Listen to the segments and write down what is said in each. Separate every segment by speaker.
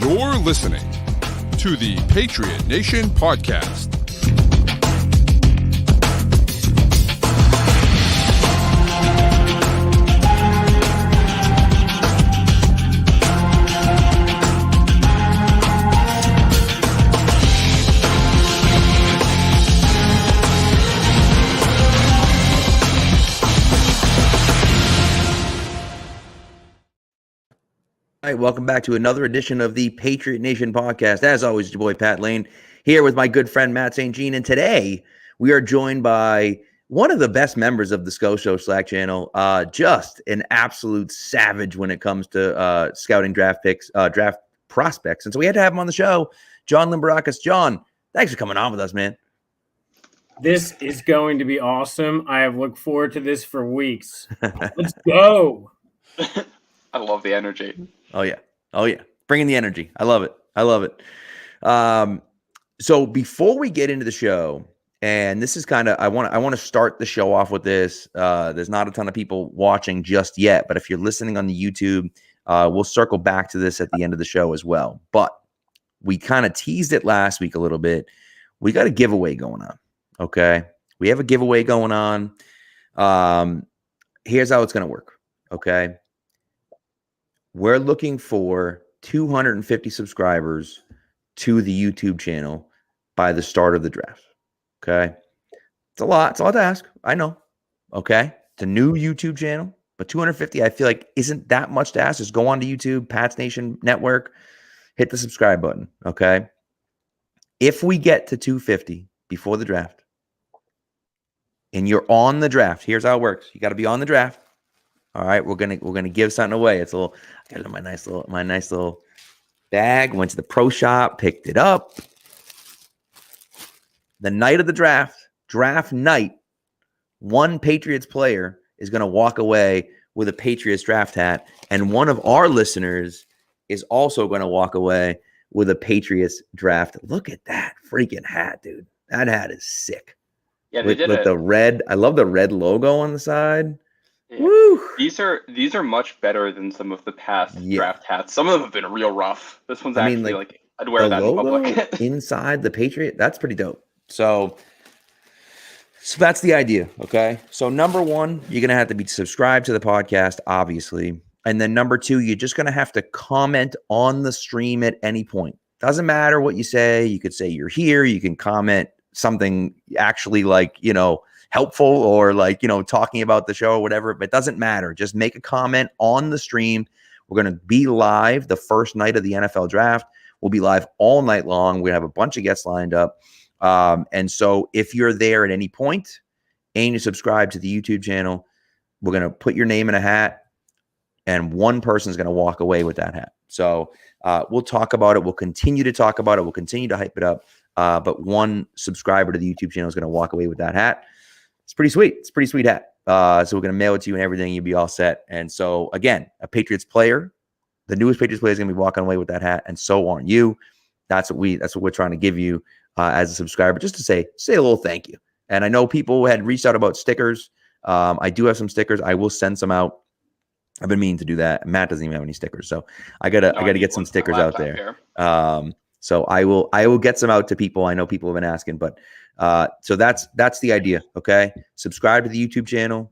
Speaker 1: You're listening to the Patriot Nation Podcast.
Speaker 2: All right, welcome back to another edition of the Patriot Nation Podcast. As always, your boy Pat Lane here with my good friend Matt St. Jean. And today we are joined by one of the best members of the SCO Show Slack channel, just an absolute savage when it comes to scouting draft picks, draft prospects. And so we had to have him on the show, John Limberakis. John, thanks for coming on with us, man.
Speaker 3: This is going to be awesome. I have looked forward to this for weeks. Let's go.
Speaker 4: I love the energy.
Speaker 2: Oh yeah. Bringing the energy. I love it. So before we get into the show, and this is kind of, I want to start the show off with this. There's not a ton of people watching just yet, but if you're listening on the YouTube, we'll circle back to this at the end of the show as well. But we kind of teased it last week a little bit. We got a giveaway going on. Okay. We have a giveaway going on. Here's how it's going to work. Okay. We're looking for 250 subscribers to the YouTube channel by the start of the draft. Okay. It's a lot. It's a lot to ask. I know. Okay. It's a new YouTube channel, but 250, I feel like isn't that much to ask. Just go on to YouTube, Pat's Nation Network, hit the subscribe button. Okay. If we get to 250 before the draft and you're on the draft, here's how it works. You got to be on the draft. All right, we're gonna give something away. It's a little, I got it in my nice little bag. Went to the pro shop, picked it up. The night of the draft night, one Patriots player is gonna walk away with a Patriots draft hat, and one of our listeners is also gonna walk away with a Patriots draft. Look at that freaking hat, dude. That hat is sick.
Speaker 4: Yeah, they did it.
Speaker 2: The red. I love the red logo on the side.
Speaker 4: Yeah.
Speaker 2: Woo.
Speaker 4: These are much better than some of the past draft hats. Some of them have been real rough. This one's actually like I'd wear that in public.
Speaker 2: Inside the Patriot, that's pretty dope. So that's the idea. Okay. So number one, you're gonna have to be subscribed to the podcast, obviously. And then number two, you're just gonna have to comment on the stream at any point. Doesn't matter what you say. You could say you're here, you can comment something actually like, helpful or like, talking about the show or whatever, but it doesn't matter. Just make a comment on the stream. We're going to be live the first night of the NFL draft. We'll be live all night long. We have a bunch of guests lined up. And so if you're there at any point and you subscribe to the YouTube channel, we're going to put your name in a hat and one person's going to walk away with that hat. So we'll talk about it. We'll continue to talk about it. We'll continue to hype it up. But one subscriber to the YouTube channel is going to walk away with that hat. It's pretty sweet. It's a pretty sweet hat. So we're going to mail it to you and everything. You'll be all set. And so again, a Patriots player, the newest Patriots player is going to be walking away with that hat. And so aren't you. That's what we're trying to give you as a subscriber, just to say a little thank you. And I know people had reached out about stickers. I do have some stickers. I will send some out. I've been meaning to do that. Matt doesn't even have any stickers. So I gotta get some stickers out there. So I will get some out to people. I know people have been asking, but so that's the idea. Okay. Subscribe to the YouTube channel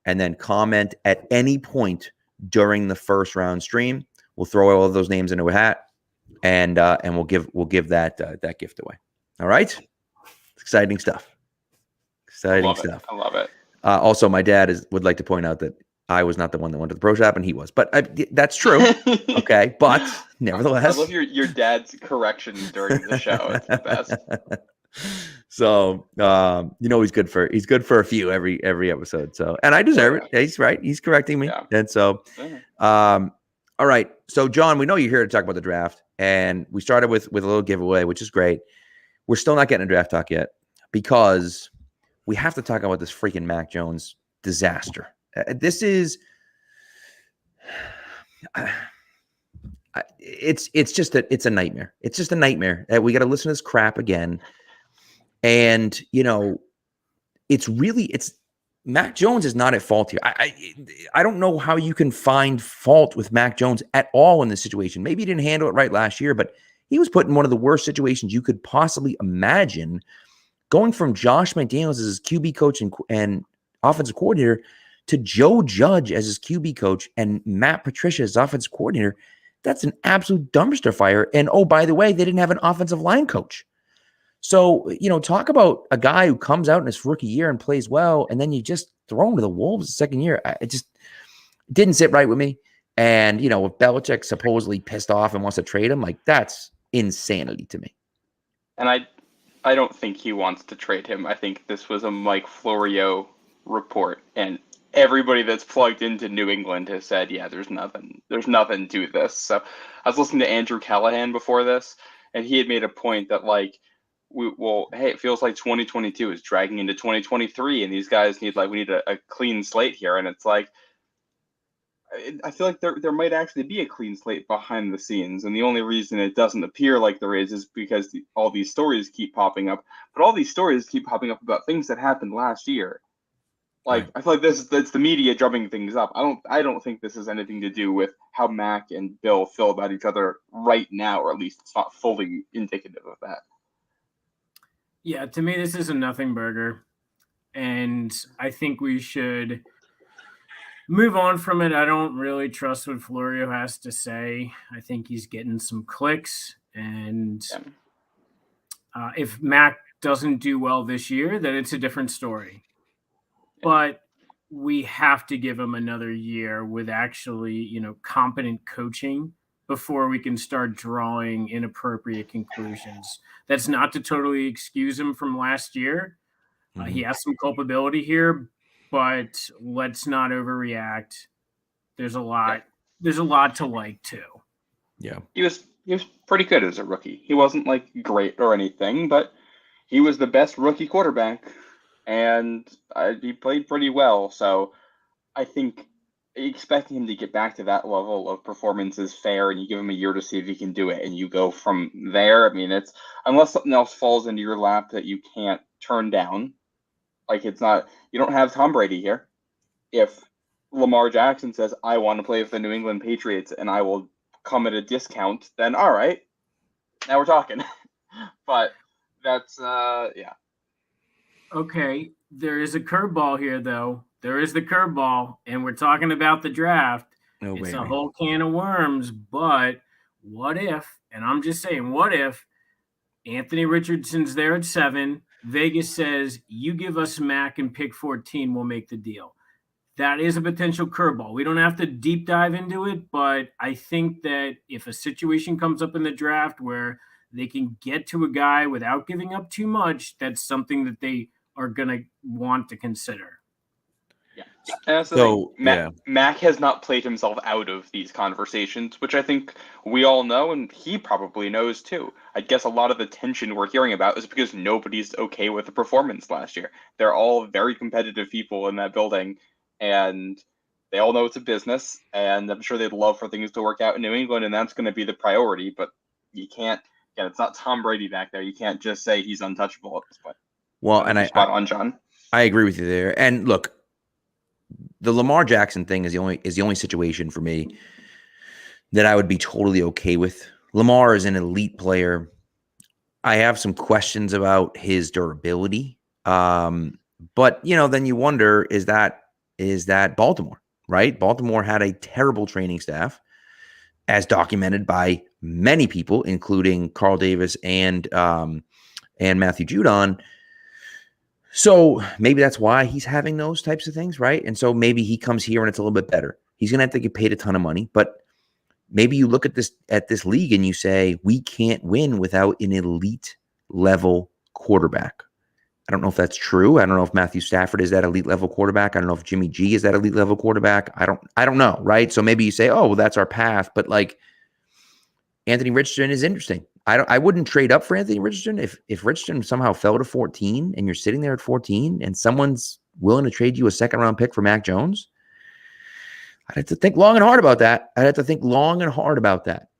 Speaker 2: and then comment at any point during the first round stream. We'll throw all of those names into a hat and we'll give that gift away. All right. Exciting stuff.
Speaker 4: I love it.
Speaker 2: Also, my dad would like to point out that I was not the one that went to the pro shop and he was, but that's true. Okay. But nevertheless,
Speaker 4: I love your dad's corrections during the show. It's the best.
Speaker 2: So, he's good for a few every episode. So, and I deserve it. Yeah, he's right. He's correcting me. Yeah. And so, all right. So John, we know you're here to talk about the draft and we started with a little giveaway, which is great. We're still not getting a draft talk yet because we have to talk about this freaking Mac Jones disaster. This is it's a nightmare. It's just a nightmare that we got to listen to this crap again. And, it's Mac Jones is not at fault here. I don't know how you can find fault with Mac Jones at all in this situation. Maybe he didn't handle it right last year, but he was put in one of the worst situations you could possibly imagine, going from Josh McDaniels as his QB coach and offensive coordinator to Joe Judge as his QB coach and Matt Patricia as offensive coordinator. That's an absolute dumpster fire. And oh, by the way, they didn't have an offensive line coach. So, talk about a guy who comes out in his rookie year and plays well, and then you just throw him to the Wolves the second year. It just didn't sit right with me. And, if Belichick supposedly pissed off and wants to trade him, like, that's insanity to me.
Speaker 4: And I don't think he wants to trade him. I think this was a Mike Florio report, and everybody that's plugged into New England has said, yeah, there's nothing to this. So I was listening to Andrew Callahan before this, and he had made a point that, like, hey, it feels like 2022 is dragging into 2023, and these guys we need a clean slate here. And it's like, I feel like there might actually be a clean slate behind the scenes, and the only reason it doesn't appear like there is because all these stories keep popping up. But all these stories keep popping up about things that happened last year. Like, right. I feel like that's the media drumming things up. I don't think this has anything to do with how Mac and Bill feel about each other right now, or at least it's not fully indicative of that.
Speaker 3: Yeah, to me, this is a nothing burger, and I think we should move on from it. I don't really trust what Florio has to say. I think he's getting some clicks, and if Mac doesn't do well this year, then it's a different story. But we have to give him another year with actually, competent coaching before we can start drawing inappropriate conclusions. That's not to totally excuse him from last year. He has some culpability here, but let's not overreact. There's a lot. There's a lot to like too.
Speaker 2: Yeah,
Speaker 4: he was pretty good as a rookie. He wasn't like great or anything, but he was the best rookie quarterback, and he played pretty well. So I think expecting him to get back to that level of performance is fair, and you give him a year to see if he can do it, and you go from there. I mean, it's unless something else falls into your lap that you can't turn down. Like, it's not, you don't have Tom Brady here. If Lamar Jackson says, I want to play with the New England Patriots and I will come at a discount, then all right, now we're talking. But that's, yeah.
Speaker 3: Okay, there is a curveball here, though. There is the curveball, and we're talking about the draft. It's a whole can of worms, but what if, and I'm just saying, what if Anthony Richardson's there at 7, Vegas says, you give us Mac and pick 14, we'll make the deal. That is a potential curveball. We don't have to deep dive into it, but I think that if a situation comes up in the draft where they can get to a guy without giving up too much, that's something that they are going to want to consider.
Speaker 4: Yeah. So Mac has not played himself out of these conversations, which I think we all know, and he probably knows too. I guess a lot of the tension we're hearing about is because nobody's okay with the performance last year. They're all very competitive people in that building, and they all know it's a business, and I'm sure they'd love for things to work out in New England, and that's going to be the priority. But you can't, again, it's not Tom Brady back there. You can't just say he's untouchable at this point.
Speaker 2: Well, and
Speaker 4: spot on, John.
Speaker 2: I agree with you there. And look, the Lamar Jackson thing is the only situation for me that I would be totally okay with. Lamar is an elite player. I have some questions about his durability. But then you wonder, is that Baltimore, right? Baltimore had a terrible training staff, as documented by many people, including Carl Davis and Matthew Judon. So maybe that's why he's having those types of things, right? And so maybe he comes here and it's a little bit better. He's going to have to get paid a ton of money, but maybe you look at this league and you say, we can't win without an elite level quarterback. I don't know if that's true. I don't know if Matthew Stafford is that elite level quarterback. I don't know if Jimmy G is that elite level quarterback. I don't know, right? So maybe you say, oh, well, that's our path. But like, Anthony Richardson is interesting. I wouldn't trade up for Anthony Richardson. If Richardson somehow fell to 14 and you're sitting there at 14 and someone's willing to trade you a second round pick for Mac Jones, I'd have to think long and hard about that.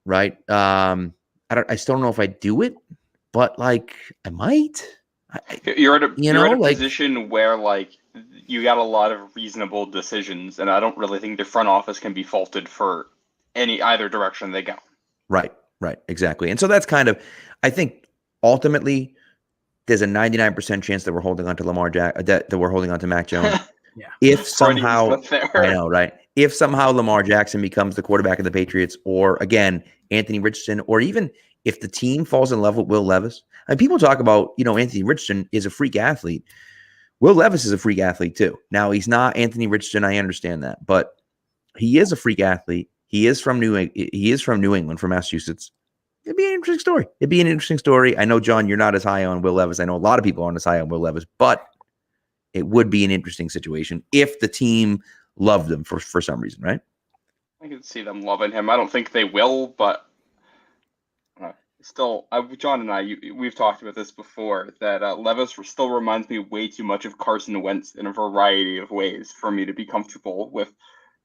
Speaker 2: Right? I still don't know if I'd do it, but like I might.
Speaker 4: You're at a position where like you got a lot of reasonable decisions, and I don't really think the front office can be faulted for either direction they go.
Speaker 2: Right, exactly. And so that's kind of, I think, ultimately, there's a 99% chance that we're holding on to that we're holding on to Mac Jones.
Speaker 3: Yeah.
Speaker 2: If somehow,
Speaker 4: there.
Speaker 2: I know, right? If somehow Lamar Jackson becomes the quarterback of the Patriots, or again, Anthony Richardson, or even if the team falls in love with Will Levis, and people talk about, Anthony Richardson is a freak athlete. Will Levis is a freak athlete too. Now, he's not Anthony Richardson. I understand that, but he is a freak athlete. He is from New England, from Massachusetts. It'd be an interesting story. I know, John, you're not as high on Will Levis. I know a lot of people aren't as high on Will Levis, but it would be an interesting situation if the team loved him for some reason, right?
Speaker 4: I can see them loving him. I don't think they will, but still, John and I, we've talked about this before, that Levis still reminds me way too much of Carson Wentz in a variety of ways for me to be comfortable with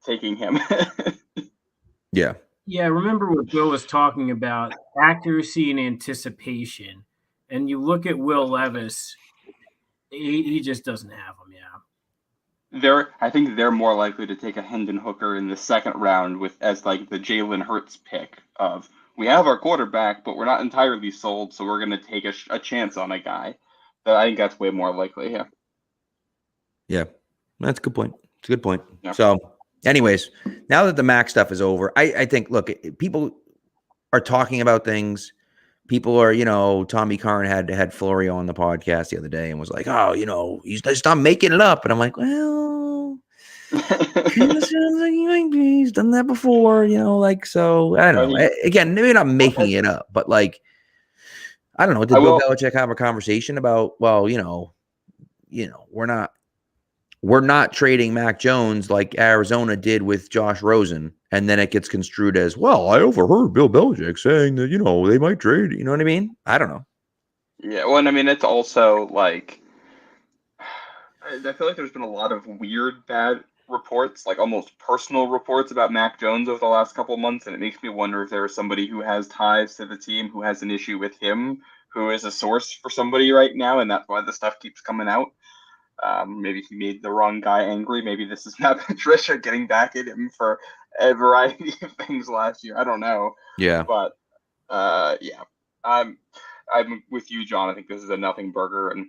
Speaker 4: taking him.
Speaker 2: Yeah.
Speaker 3: Yeah, remember what Bill was talking about, accuracy and anticipation. And you look at Will Levis, he just doesn't have them,
Speaker 4: I think they're more likely to take a Hendon Hooker in the second round as like the Jalen Hurts pick of, we have our quarterback, but we're not entirely sold, so we're going to take a chance on a guy. I think that's way more likely here.
Speaker 2: Yeah, that's a good point. It's a good point.
Speaker 4: Yeah.
Speaker 2: So, anyways, now that the Mac stuff is over, I think, look, people are talking about things. People are, Tommy Karn had Florio on the podcast the other day and was like, oh, he's just not making it up. And I'm like, well, he's done that before, so I don't know. Again, maybe not making it up, but like, I don't know. Did Bill Belichick have a conversation about, well, we're not trading Mac Jones like Arizona did with Josh Rosen, and then it gets construed as, well, I overheard Bill Belichick saying that, they might trade. You know what I mean? I don't know.
Speaker 4: Yeah, well, I mean, it's also like, I feel like there's been a lot of weird, bad reports, like almost personal reports about Mac Jones over the last couple of months, and it makes me wonder if there is somebody who has ties to the team who has an issue with him, who is a source for somebody right now, and that's why the stuff keeps coming out. Maybe he made the wrong guy angry. Maybe this is Matt Patricia getting back at him for a variety of things last year. I don't know.
Speaker 2: Yeah.
Speaker 4: But yeah, I'm with you, John. I think this is a nothing burger, and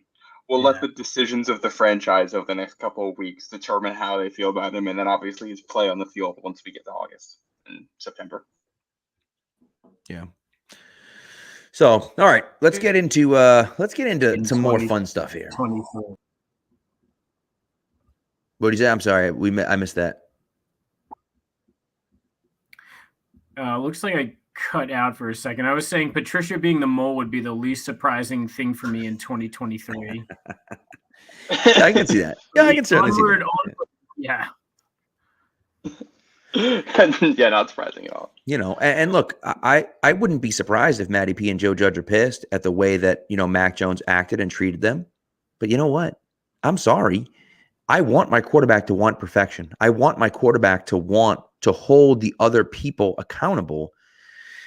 Speaker 4: we'll let the decisions of the franchise over the next couple of weeks determine how they feel about him, and then obviously his play on the field once we get to August and September.
Speaker 2: Yeah. So, all right, let's get into some more fun stuff here.
Speaker 3: 24.
Speaker 2: What did you say? I'm sorry, I missed that.
Speaker 3: Looks like I cut out for a second. I was saying Patricia being the mole would be the least surprising thing for me in 2023.
Speaker 2: I can see that. Yeah, I can certainly see that.
Speaker 3: Yeah.
Speaker 4: Yeah, not surprising at all.
Speaker 2: And look, I wouldn't be surprised if Matty P and Joe Judge are pissed at the way that, Mac Jones acted and treated them. But you know what? I'm sorry. I want my quarterback to want perfection. I want my quarterback to want to hold the other people accountable.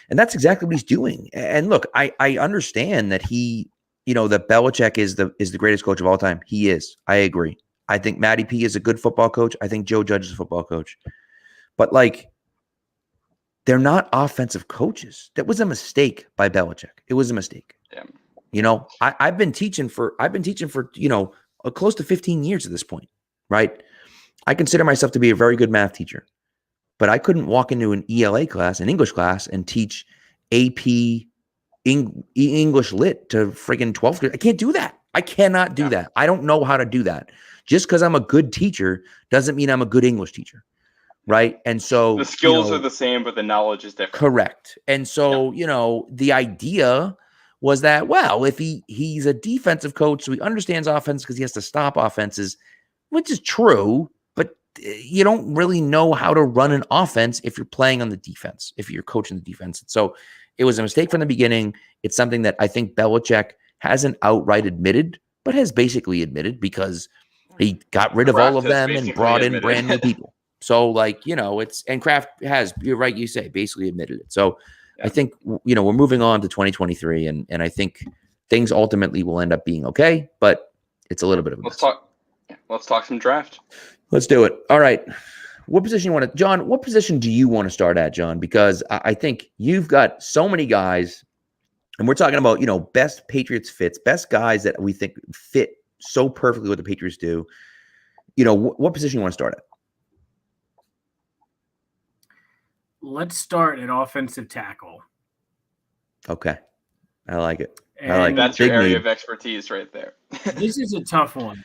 Speaker 2: And that's exactly what he's doing. And look, I understand that that Belichick is the greatest coach of all time. He is. I agree. I think Matty P is a good football coach. I think Joe Judge is a football coach. But like, they're not offensive coaches. That was a mistake by Belichick. It was a mistake.
Speaker 4: Yeah.
Speaker 2: I've been teaching for close to 15 years at this point, right? I consider myself to be a very good math teacher, but I couldn't walk into an ELA class, an English class, and teach AP English Lit to friggin' 12th grade. I can't do that. I cannot do that. I don't know how to do that. Just because I'm a good teacher doesn't mean I'm a good English teacher, right? And so
Speaker 4: the skills are the same, but the knowledge is different.
Speaker 2: Correct. And so, the idea was that, well, if he's a defensive coach, so he understands offense because he has to stop offenses, which is true, but you don't really know how to run an offense if you're playing on the defense, if you're coaching the defense. So it was a mistake from the beginning. It's something that I think Belichick hasn't outright admitted, but has basically admitted because he got rid of all of them and brought in brand new people. So and Kraft has, you're right, you say, basically admitted it. So I think, we're moving on to 2023, and I think things ultimately will end up being okay, but it's a little bit of a mess.
Speaker 4: Yeah, let's talk some draft.
Speaker 2: Let's do it. All right. What position you want to, John? What position do you want to start at, John? Because I think you've got so many guys, and we're talking about, best Patriots fits, best guys that we think fit so perfectly what the Patriots do. What position you want to start at?
Speaker 3: Let's start at offensive tackle.
Speaker 2: Okay. I like it.
Speaker 3: And
Speaker 4: that's your area of expertise right there.
Speaker 3: This is a tough one.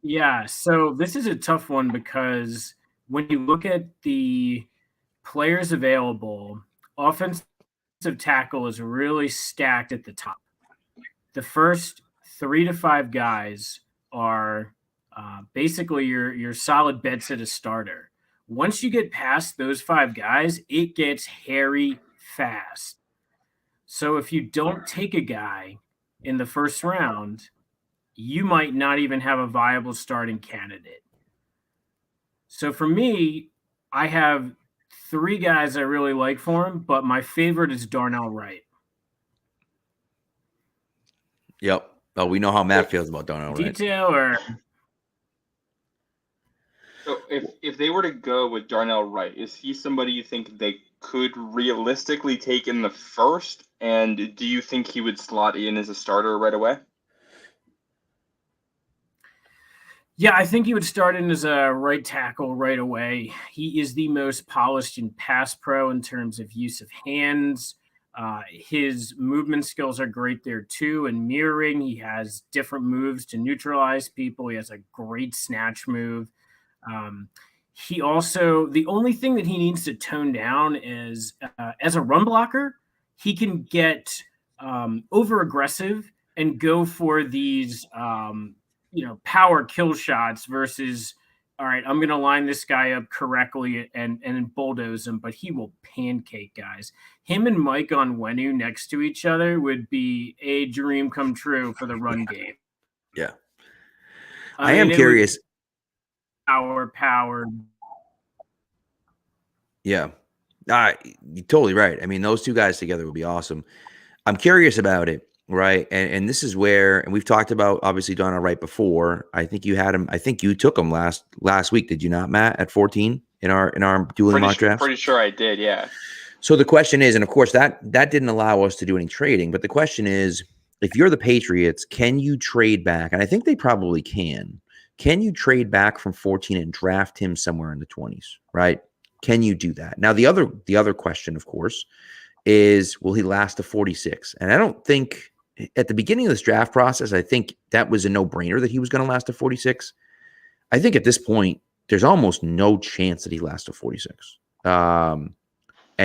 Speaker 3: Yeah, so this is a tough one because when you look at the players available, offensive tackle is really stacked at the top. The first 3 to 5 guys are basically your solid bets at a starter. Once you get past those 5 guys, it gets hairy fast. So if you don't take a guy in the first round, you might not even have a viable starting candidate. So for me, I have 3 guys I really like for him, but my favorite is Darnell Wright.
Speaker 2: Yep. Oh, we know how Matt feels about Darnell Wright.
Speaker 3: Detail or
Speaker 4: So if they were to go with Darnell Wright, is he somebody you think they could realistically take in the first? And do you think he would slot in as a starter right away?
Speaker 3: Yeah, I think he would start in as a right tackle right away. He is the most polished in pass pro in terms of use of hands. His movement skills are great there too, and mirroring. He has different moves to neutralize people. He has a great snatch move. He also, the only thing that he needs to tone down is as a run blocker, he can get over aggressive and go for these power kill shots versus, all right, I'm going to line this guy up correctly and bulldoze him, but he will pancake guys. Him and Mike Onwenu next to each other would be a dream come true for the run game.
Speaker 2: Yeah. I am curious.
Speaker 3: Power.
Speaker 2: Yeah. You're totally right. I mean, those 2 guys together would be awesome. I'm curious about it, right? And this is where, and we've talked about obviously Darnell Wright before. I think you had him. I think you took him last week, did you not, Matt? At 14 in our dueling mock drafts.
Speaker 4: Pretty sure I did. Yeah.
Speaker 2: So the question is, and of course that didn't allow us to do any trading, but the question is, if you're the Patriots, can you trade back? And I think they probably can. Can you trade back from 14 and draft him somewhere in the 20s, right? Can you do that? Now, the other question, of course, is will he last to 46? And I don't think at the beginning of this draft process, I think that was a no-brainer that he was going to last to 46. I think at this point, there's almost no chance that he lasts to 46. And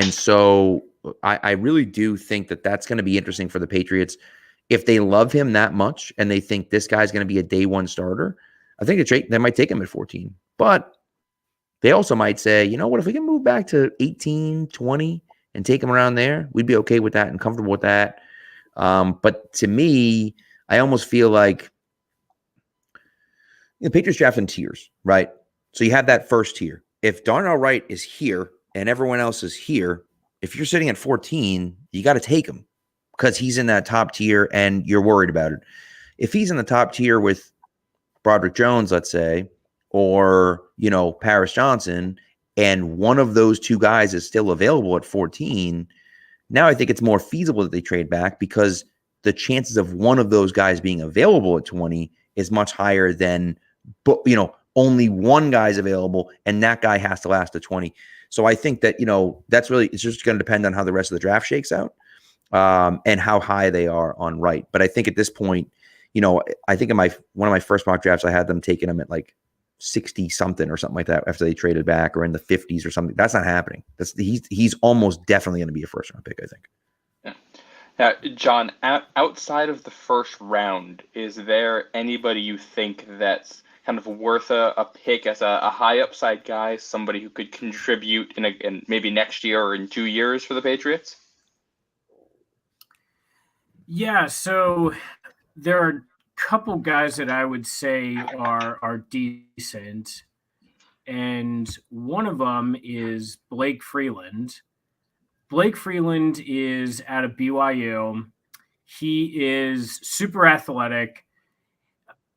Speaker 2: so I really do think that that's going to be interesting for the Patriots. If they love him that much and they think this guy's going to be a day one starter, I think they might take him at 14. But they also might say, you know what, if we can move back to 18, 20 and take him around there, we'd be okay with that and comfortable with that. But to me, I almost feel like the Patriots draft in tiers, right? So you have that first tier. If Darnell Wright is here and everyone else is here, if you're sitting at 14, you got to take him because he's in that top tier and you're worried about it. If he's in the top tier with Broderick Jones, let's say, or, Paris Johnson, and one of those 2 guys is still available at 14, now I think it's more feasible that they trade back because the chances of one of those guys being available at 20 is much higher than, only one guy's available and that guy has to last to 20. So I think that, that's really, it's just going to depend on how the rest of the draft shakes out and how high they are on Wright. But I think at this point, I think in one of my first mock drafts, I had them taking him at like 60 something or something like that after they traded back, or in the 50s or something. That's not happening. He's almost definitely going to be a first round pick, I think.
Speaker 4: Yeah. John, outside of the first round, is there anybody you think that's kind of worth a pick as a high upside guy, somebody who could contribute in maybe next year or in 2 years for the Patriots?
Speaker 3: Yeah, so there are a couple guys that I would say are decent, and one of them is Blake Freeland. Blake Freeland is out of BYU. He is super athletic.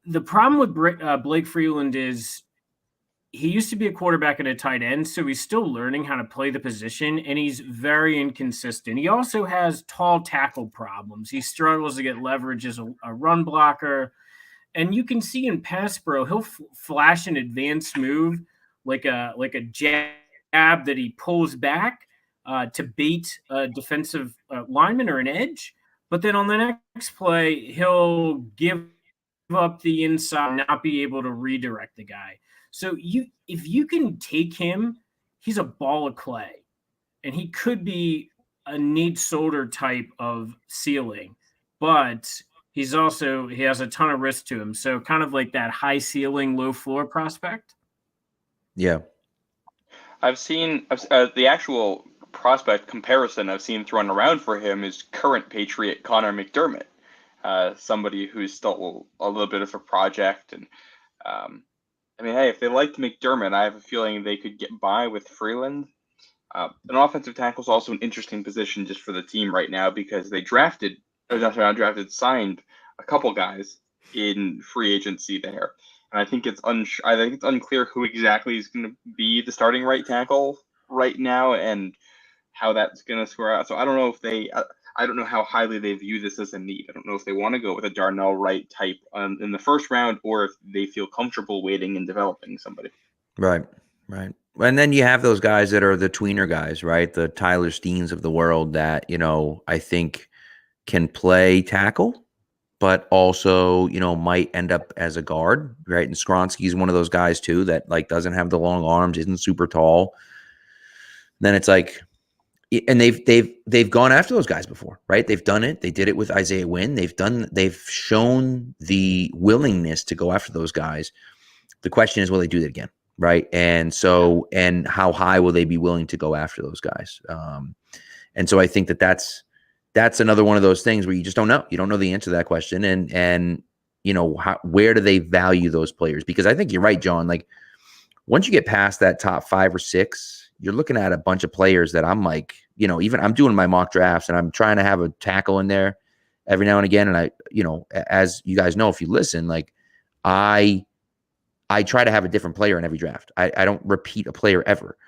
Speaker 3: the problem with Blake Freeland is he used to be a quarterback and a tight end, so he's still learning how to play the position, and he's very inconsistent. He also has tall tackle problems. He struggles to get leverage as a run blocker, and you can see in pass pro, he'll flash an advanced move like a jab that he pulls back to bait a defensive lineman or an edge, but then on the next play, he'll give up the inside, not be able to redirect the guy. So if you can take him, he's a ball of clay, and he could be a Nate Solder type of ceiling, but he has a ton of risk to him. So kind of like that high ceiling, low floor prospect.
Speaker 2: Yeah.
Speaker 4: I've seen the actual prospect comparison I've seen thrown around for him is current Patriot Connor McDermott, somebody who's still a little bit of a project. And I mean, hey, if they liked McDermott, I have a feeling they could get by with Freeland. An offensive tackle is also an interesting position just for the team right now because they signed a couple guys in free agency there. And I think it's unclear who exactly is going to be the starting right tackle right now and how that's going to square out. So I don't know I don't know how highly they view this as a need. I don't know if they want to go with a Darnell Wright type in the first round or if they feel comfortable waiting and developing somebody.
Speaker 2: Right. And then you have those guys that are the tweener guys, right? The Tyler Steens of the world that, I think can play tackle, but also, might end up as a guard, right? And Skronsky is one of those guys too that like doesn't have the long arms, isn't super tall. Then it's like, and they've gone after those guys before, right? They've done it. They did it with Isaiah Wynn. They've shown the willingness to go after those guys. The question is, will they do that again, right? And so, and how high will they be willing to go after those guys? And so I think that's another one of those things where you just don't know. You don't know the answer to that question, and where do they value those players? Because I think you're right, John. Like once you get past that top 5 or 6. You're looking at a bunch of players that I'm like, even I'm doing my mock drafts and I'm trying to have a tackle in there every now and again. And I, as you guys know, if you listen, like I try to have a different player in every draft. I don't repeat a player ever.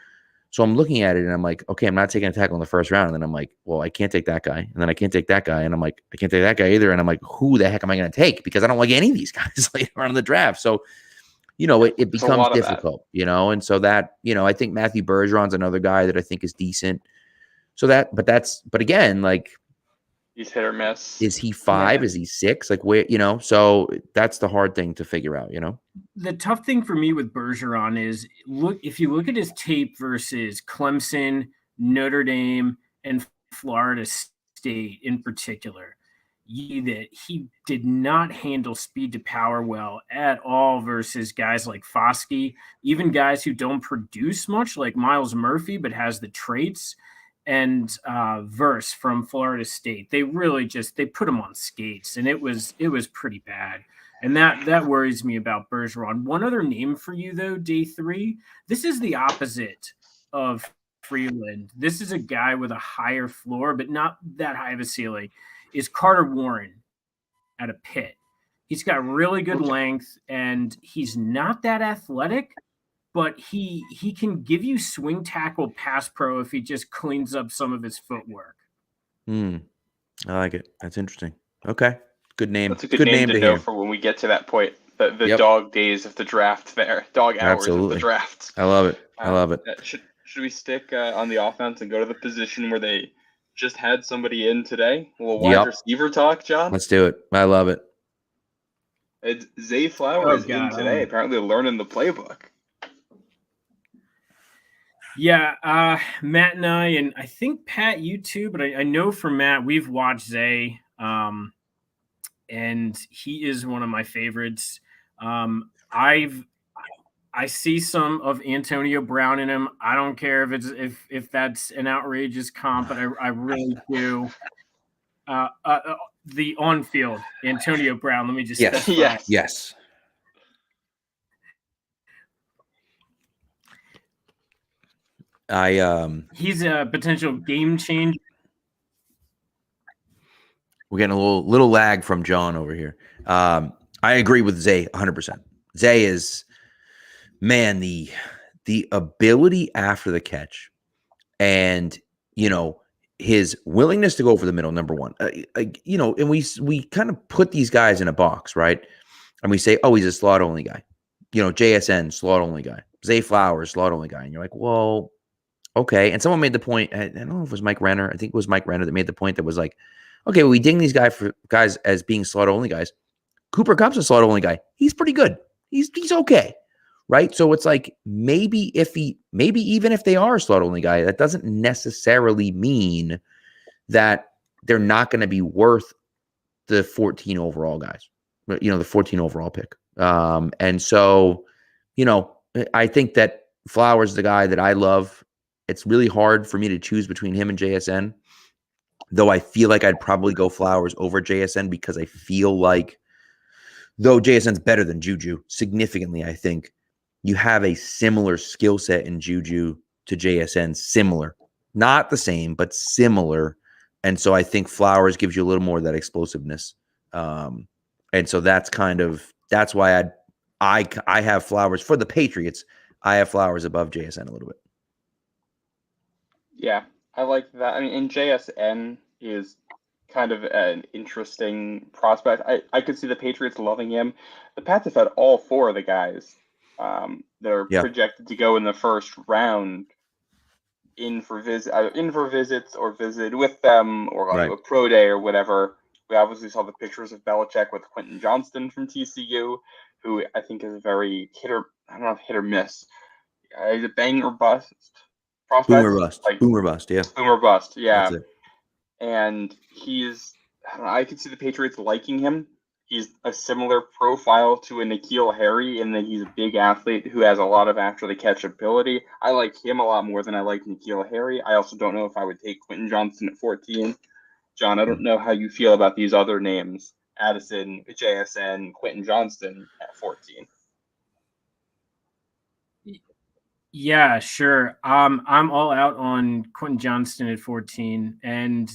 Speaker 2: So I'm looking at it and I'm like, okay, I'm not taking a tackle in the first round. And then I'm like, well, I can't take that guy. And then I can't take that guy. And I'm like, I can't take that guy either. And I'm like, who the heck am I going to take? Because I don't like any of these guys later on in the draft. So it becomes difficult, and so that, I think Matthew Bergeron's another guy that I think is decent. So but again, like
Speaker 4: he's hit or miss.
Speaker 2: Is he 5? Yeah. Is he 6? Like where, so that's the hard thing to figure out,
Speaker 3: The tough thing for me with Bergeron is if you look at his tape versus Clemson, Notre Dame, and Florida State in particular, that he did not handle speed to power well at all versus guys like Foskey, even guys who don't produce much like Miles Murphy, but has the traits, and Verse from Florida State. They really they put him on skates, and it was pretty bad. And that worries me about Bergeron. One other name for you though, day 3, this is the opposite of Freeland. This is a guy with a higher floor, but not that high of a ceiling. Is Carter Warren at a Pitt. He's got really good length, and he's not that athletic, but he can give you swing tackle pass pro if he just cleans up some of his footwork.
Speaker 2: I like it. That's interesting. Okay. Good name.
Speaker 4: That's a good name to know for when we get to that point. The dog days of the draft there. Dog hours of the draft.
Speaker 2: I love it.
Speaker 4: Should we stick on the offense and go to the position where they just had somebody in today? A little wide receiver talk, John?
Speaker 2: Let's do it. I love it.
Speaker 4: It's Zay Flowers in today, apparently learning the playbook.
Speaker 3: Yeah, Matt and I think Pat, you too, but I know for Matt, we've watched Zay, and he is one of my favorites. I see some of Antonio Brown in him. I don't care if that's an outrageous comp, but I really do. The on-field Antonio Brown. Let me just
Speaker 2: yes.
Speaker 3: He's a potential game changer.
Speaker 2: We're getting a little lag from John over here. I agree with Zay 100%. Zay is, man, the ability after the catch and, his willingness to go over the middle, number one. And we kind of put these guys in a box, right? And we say, oh, he's a slot only guy. JSN, slot only guy. Zay Flowers, slot only guy. And you're like, well, okay. And someone made the point, I don't know if it was Mike Renner. I think it was Mike Renner that made the point that was like, okay, well, we ding these guys as being slot only guys. Cooper Kupp's a slot only guy. He's pretty good. He's okay. Right. So it's like maybe even if they are a slot only guy, that doesn't necessarily mean that they're not going to be worth the 14 overall guys, the 14 overall pick. And so, I think that Flowers is the guy that I love. It's really hard for me to choose between him and JSN, though I feel like I'd probably go Flowers over JSN because I feel like, though JSN's better than Juju significantly, I think you have a similar skill set in Juju to JSN, similar, not the same, but similar. And so I think Flowers gives you a little more of that explosiveness. And so that's why I have Flowers for the Patriots. I have Flowers above JSN a little bit.
Speaker 4: Yeah, I like that. I mean, and JSN is kind of an interesting prospect. I could see the Patriots loving him. The Pats have had all four of the guys that are projected to go in the first round in for visits or visited with them or like a pro day or whatever. We obviously saw the pictures of Belichick with Quentin Johnston from TCU, who I think is very hit or miss. He's a bang or bust prospect.
Speaker 2: Boom or bust. Boom or bust, yeah.
Speaker 4: Boom or bust, yeah. And I could see the Patriots liking him. He's a similar profile to a N'Keal Harry in that he's a big athlete who has a lot of after the catch ability. I like him a lot more than I like N'Keal Harry. I also don't know if I would take Quentin Johnston at 14. John, I don't know how you feel about these other names. Addison, JSN, Quentin Johnston at 14.
Speaker 3: Yeah, sure. I'm all out on Quentin Johnston at 14, and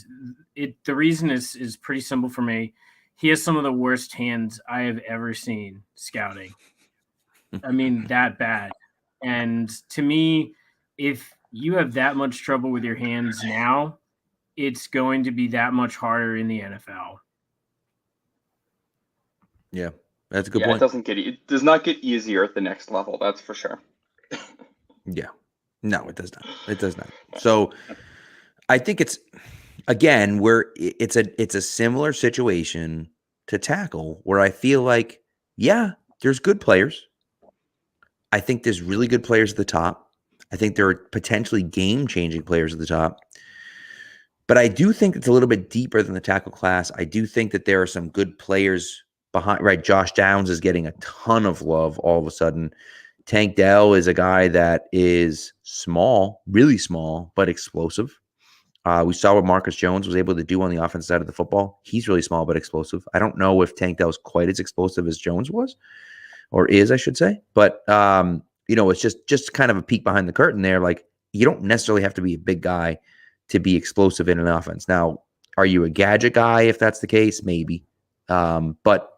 Speaker 3: the reason is pretty simple for me. He has some of the worst hands I have ever seen scouting. I mean, that bad. And to me, if you have that much trouble with your hands now, it's going to be that much harder in the NFL.
Speaker 2: Yeah, that's a good point.
Speaker 4: It does not get easier at the next level. That's for sure.
Speaker 2: Yeah. No, it does not. It does not. So I think it's a similar situation to tackle where I feel like, yeah, there's good players. I think there's really good players at the top. I think there are potentially game-changing players at the top. But I do think it's a little bit deeper than the tackle class. I do think that there are some good players behind, right? Josh Downs is getting a ton of love all of a sudden. Tank Dell is a guy that is small, really small, but explosive. We saw what Marcus Jones was able to do on the offensive side of the football. He's really small, but explosive. I don't know if Tank Dell's quite as explosive as Jones was, or is, I should say. But, it's just kind of a peek behind the curtain there. Like, you don't necessarily have to be a big guy to be explosive in an offense. Now, are you a gadget guy if that's the case? Maybe. But,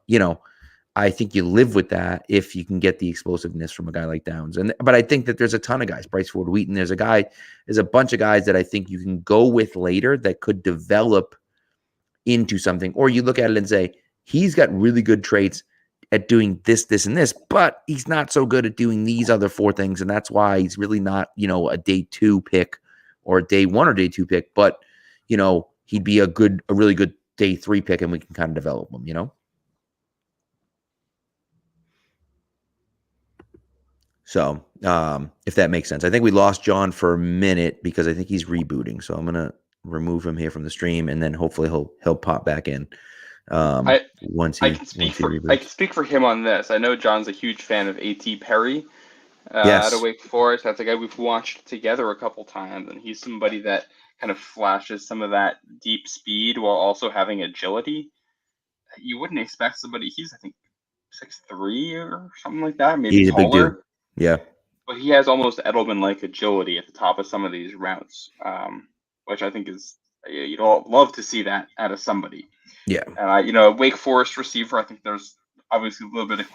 Speaker 2: I think you live with that if you can get the explosiveness from a guy like Downs. But I think that there's a ton of guys, Bryce Ford Wheaton. There's a bunch of guys that I think you can go with later that could develop into something. Or you look at it and say, he's got really good traits at doing this, this, and this, but he's not so good at doing these other four things. And that's why he's really not, a day 2 pick or a day 1 or day 2 pick, but, he'd be a really good day 3 pick and we can kind of develop him, So, if that makes sense. I think we lost John for a minute because I think he's rebooting. So I'm going to remove him here from the stream and then hopefully he'll pop back in. Once he reboots.
Speaker 4: I can speak for him on this. I know John's a huge fan of A.T. Perry
Speaker 2: yes.
Speaker 4: out of Wake Forest. That's a guy we've watched together a couple times, and he's somebody that kind of flashes some of that deep speed while also having agility. You wouldn't expect somebody. He's, I think, 6'3" or something like that. Maybe
Speaker 2: he's
Speaker 4: taller.
Speaker 2: A big dude. Yeah.
Speaker 4: But he has almost Edelman-like agility at the top of some of these routes, which I think is, you'd all love to see that out of somebody.
Speaker 2: Yeah.
Speaker 4: Wake Forest receiver, I think there's obviously a little bit of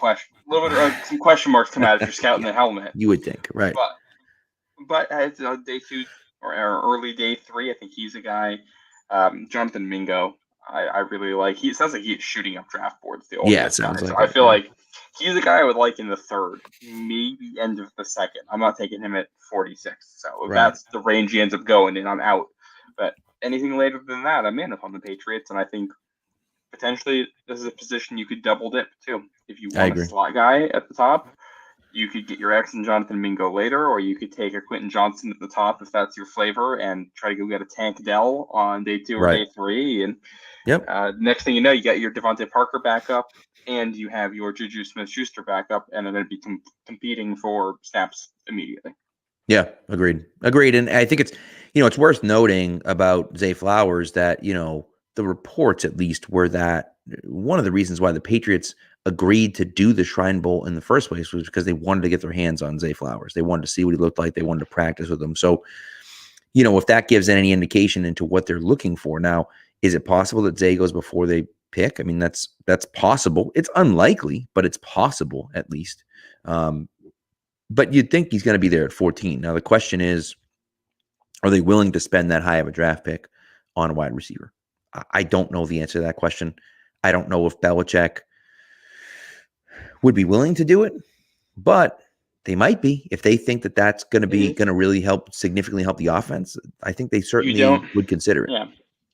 Speaker 4: some question marks come out if you're scouting the helmet.
Speaker 2: You would think, right?
Speaker 4: But as day 2 or early day 3, I think he's a guy. Jonathan Mingo, I really like. He sounds like he's shooting up draft boards. The
Speaker 2: Yeah, it
Speaker 4: oldest
Speaker 2: sounds
Speaker 4: guy.
Speaker 2: like
Speaker 4: So I
Speaker 2: it,
Speaker 4: feel
Speaker 2: yeah.
Speaker 4: like he's a guy I would like in the 3rd, maybe end of the 2nd. I'm not taking him at 46. So if
Speaker 2: Right.
Speaker 4: that's the range he ends up going in, I'm out. But anything later than that, I'm in if I'm the Patriots, and I think potentially this is a position you could double dip too. If you
Speaker 2: I
Speaker 4: want
Speaker 2: agree.
Speaker 4: a slot guy at the top, you could get your X and Jonathan Mingo later, or you could take a Quentin Johnson at the top if that's your flavor, and try to go get a Tank Dell on day 2 or
Speaker 2: Right.
Speaker 4: day 3. And
Speaker 2: Yep.
Speaker 4: next thing you know, you got your Devontae Parker back up, and you have your Juju Smith-Schuster back up, and they're going to be competing for snaps immediately.
Speaker 2: Yeah, agreed. And I think it's, it's worth noting about Zay Flowers that, the reports at least were that one of the reasons why the Patriots agreed to do the Shrine Bowl in the first place was because they wanted to get their hands on Zay Flowers. They wanted to see what he looked like. They wanted to practice with him. So, if that gives any indication into what they're looking for. Now, is it possible that Zay goes before they pick? I mean, that's possible. It's unlikely, but it's possible at least. But you'd think he's going to be there at 14. Now, the question is, are they willing to spend that high of a draft pick on a wide receiver? I don't know the answer to that question. I don't know if Belichick would be willing to do it, but they might be if they think that that's going to be going to really significantly help the offense. I think they certainly would consider it.
Speaker 4: Yeah.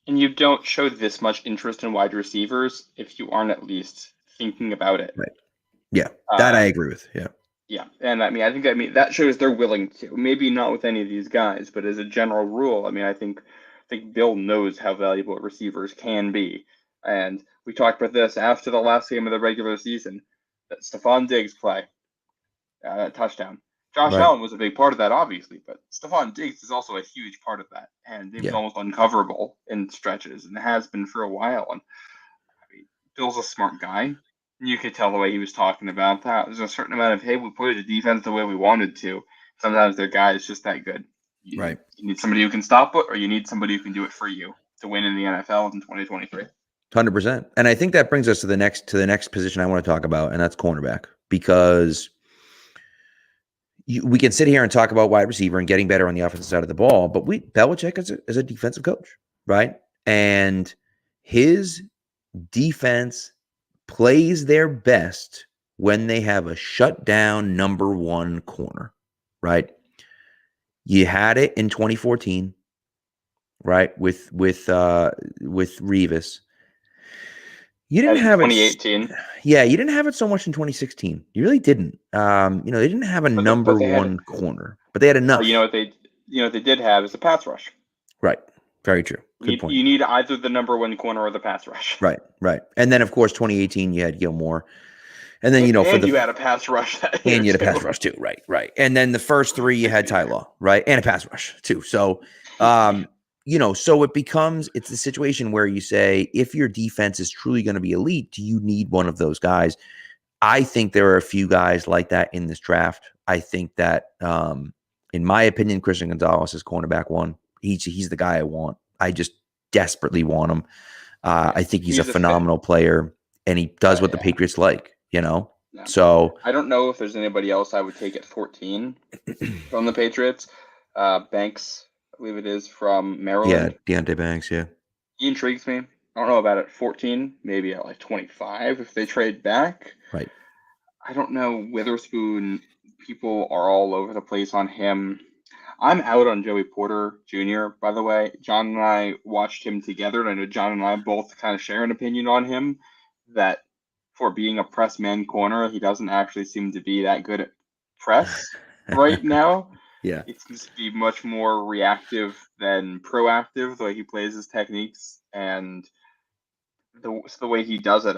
Speaker 4: And you don't show this much interest in wide receivers if you aren't at least thinking about it.
Speaker 2: Right. Yeah, that I agree with. Yeah.
Speaker 4: Yeah, and I think that shows they're willing to. Maybe not with any of these guys, but as a general rule, I think Bill knows how valuable receivers can be. And we talked about this after the last game of the regular season. That Stephon Diggs play, that touchdown. Josh Allen was a big part of that, obviously, but Stephon Diggs is also a huge part of that. And he was almost uncoverable in stretches, and has been for a while. And Bill's a smart guy. You could tell the way he was talking about that. There's a certain amount of, hey, we played the defense the way we wanted to. Sometimes their guy is just that good. You need somebody who can stop it, or you need somebody who can do it for you to win in the NFL in 2023.
Speaker 2: 100%. And I think that brings us to the next position I want to talk about, and that's cornerback, because we can sit here and talk about wide receiver and getting better on the offensive side of the ball, but Belichick is a defensive coach, right? And his defense plays their best when they have a shutdown number 1 corner, right? You had it in 2014, right? With Revis. You didn't have
Speaker 4: 2018.
Speaker 2: Yeah, you didn't have it so much in 2016. You really didn't. They didn't have a number 1 corner, but they had enough.
Speaker 4: You know what they did have is a pass rush.
Speaker 2: Right. Very true. Good point.
Speaker 4: You need either the number 1 corner or the pass rush.
Speaker 2: Right. And then, of course, 2018, you had Gilmore. And then,
Speaker 4: you had a pass rush that year.
Speaker 2: And you had a pass rush, too. Right. And then the first 3, you had Ty Law, right? And a pass rush, too. So, so it's the situation where you say, if your defense is truly going to be elite, do you need one of those guys? I think there are a few guys like that in this draft. I think that, in my opinion, Christian Gonzalez is cornerback 1. He's the guy I want. I just desperately want him. I think he's a phenomenal player, and he does what the Patriots like, Yeah. So
Speaker 4: I don't know if there's anybody else I would take at 14 from the Patriots. Banks, I believe it is, from Maryland.
Speaker 2: Yeah, Deontay Banks, yeah.
Speaker 4: He intrigues me. I don't know about at 14, maybe at like 25 if they trade back.
Speaker 2: Right.
Speaker 4: I don't know. Witherspoon, people are all over the place on him. I'm out on Joey Porter Jr., by the way. John and I watched him together, and I know John and I both kind of share an opinion on him that for being a press man corner, he doesn't actually seem to be that good at press right now.
Speaker 2: Yeah.
Speaker 4: It seems to be much more reactive than proactive, the way he plays his techniques and the way he does it.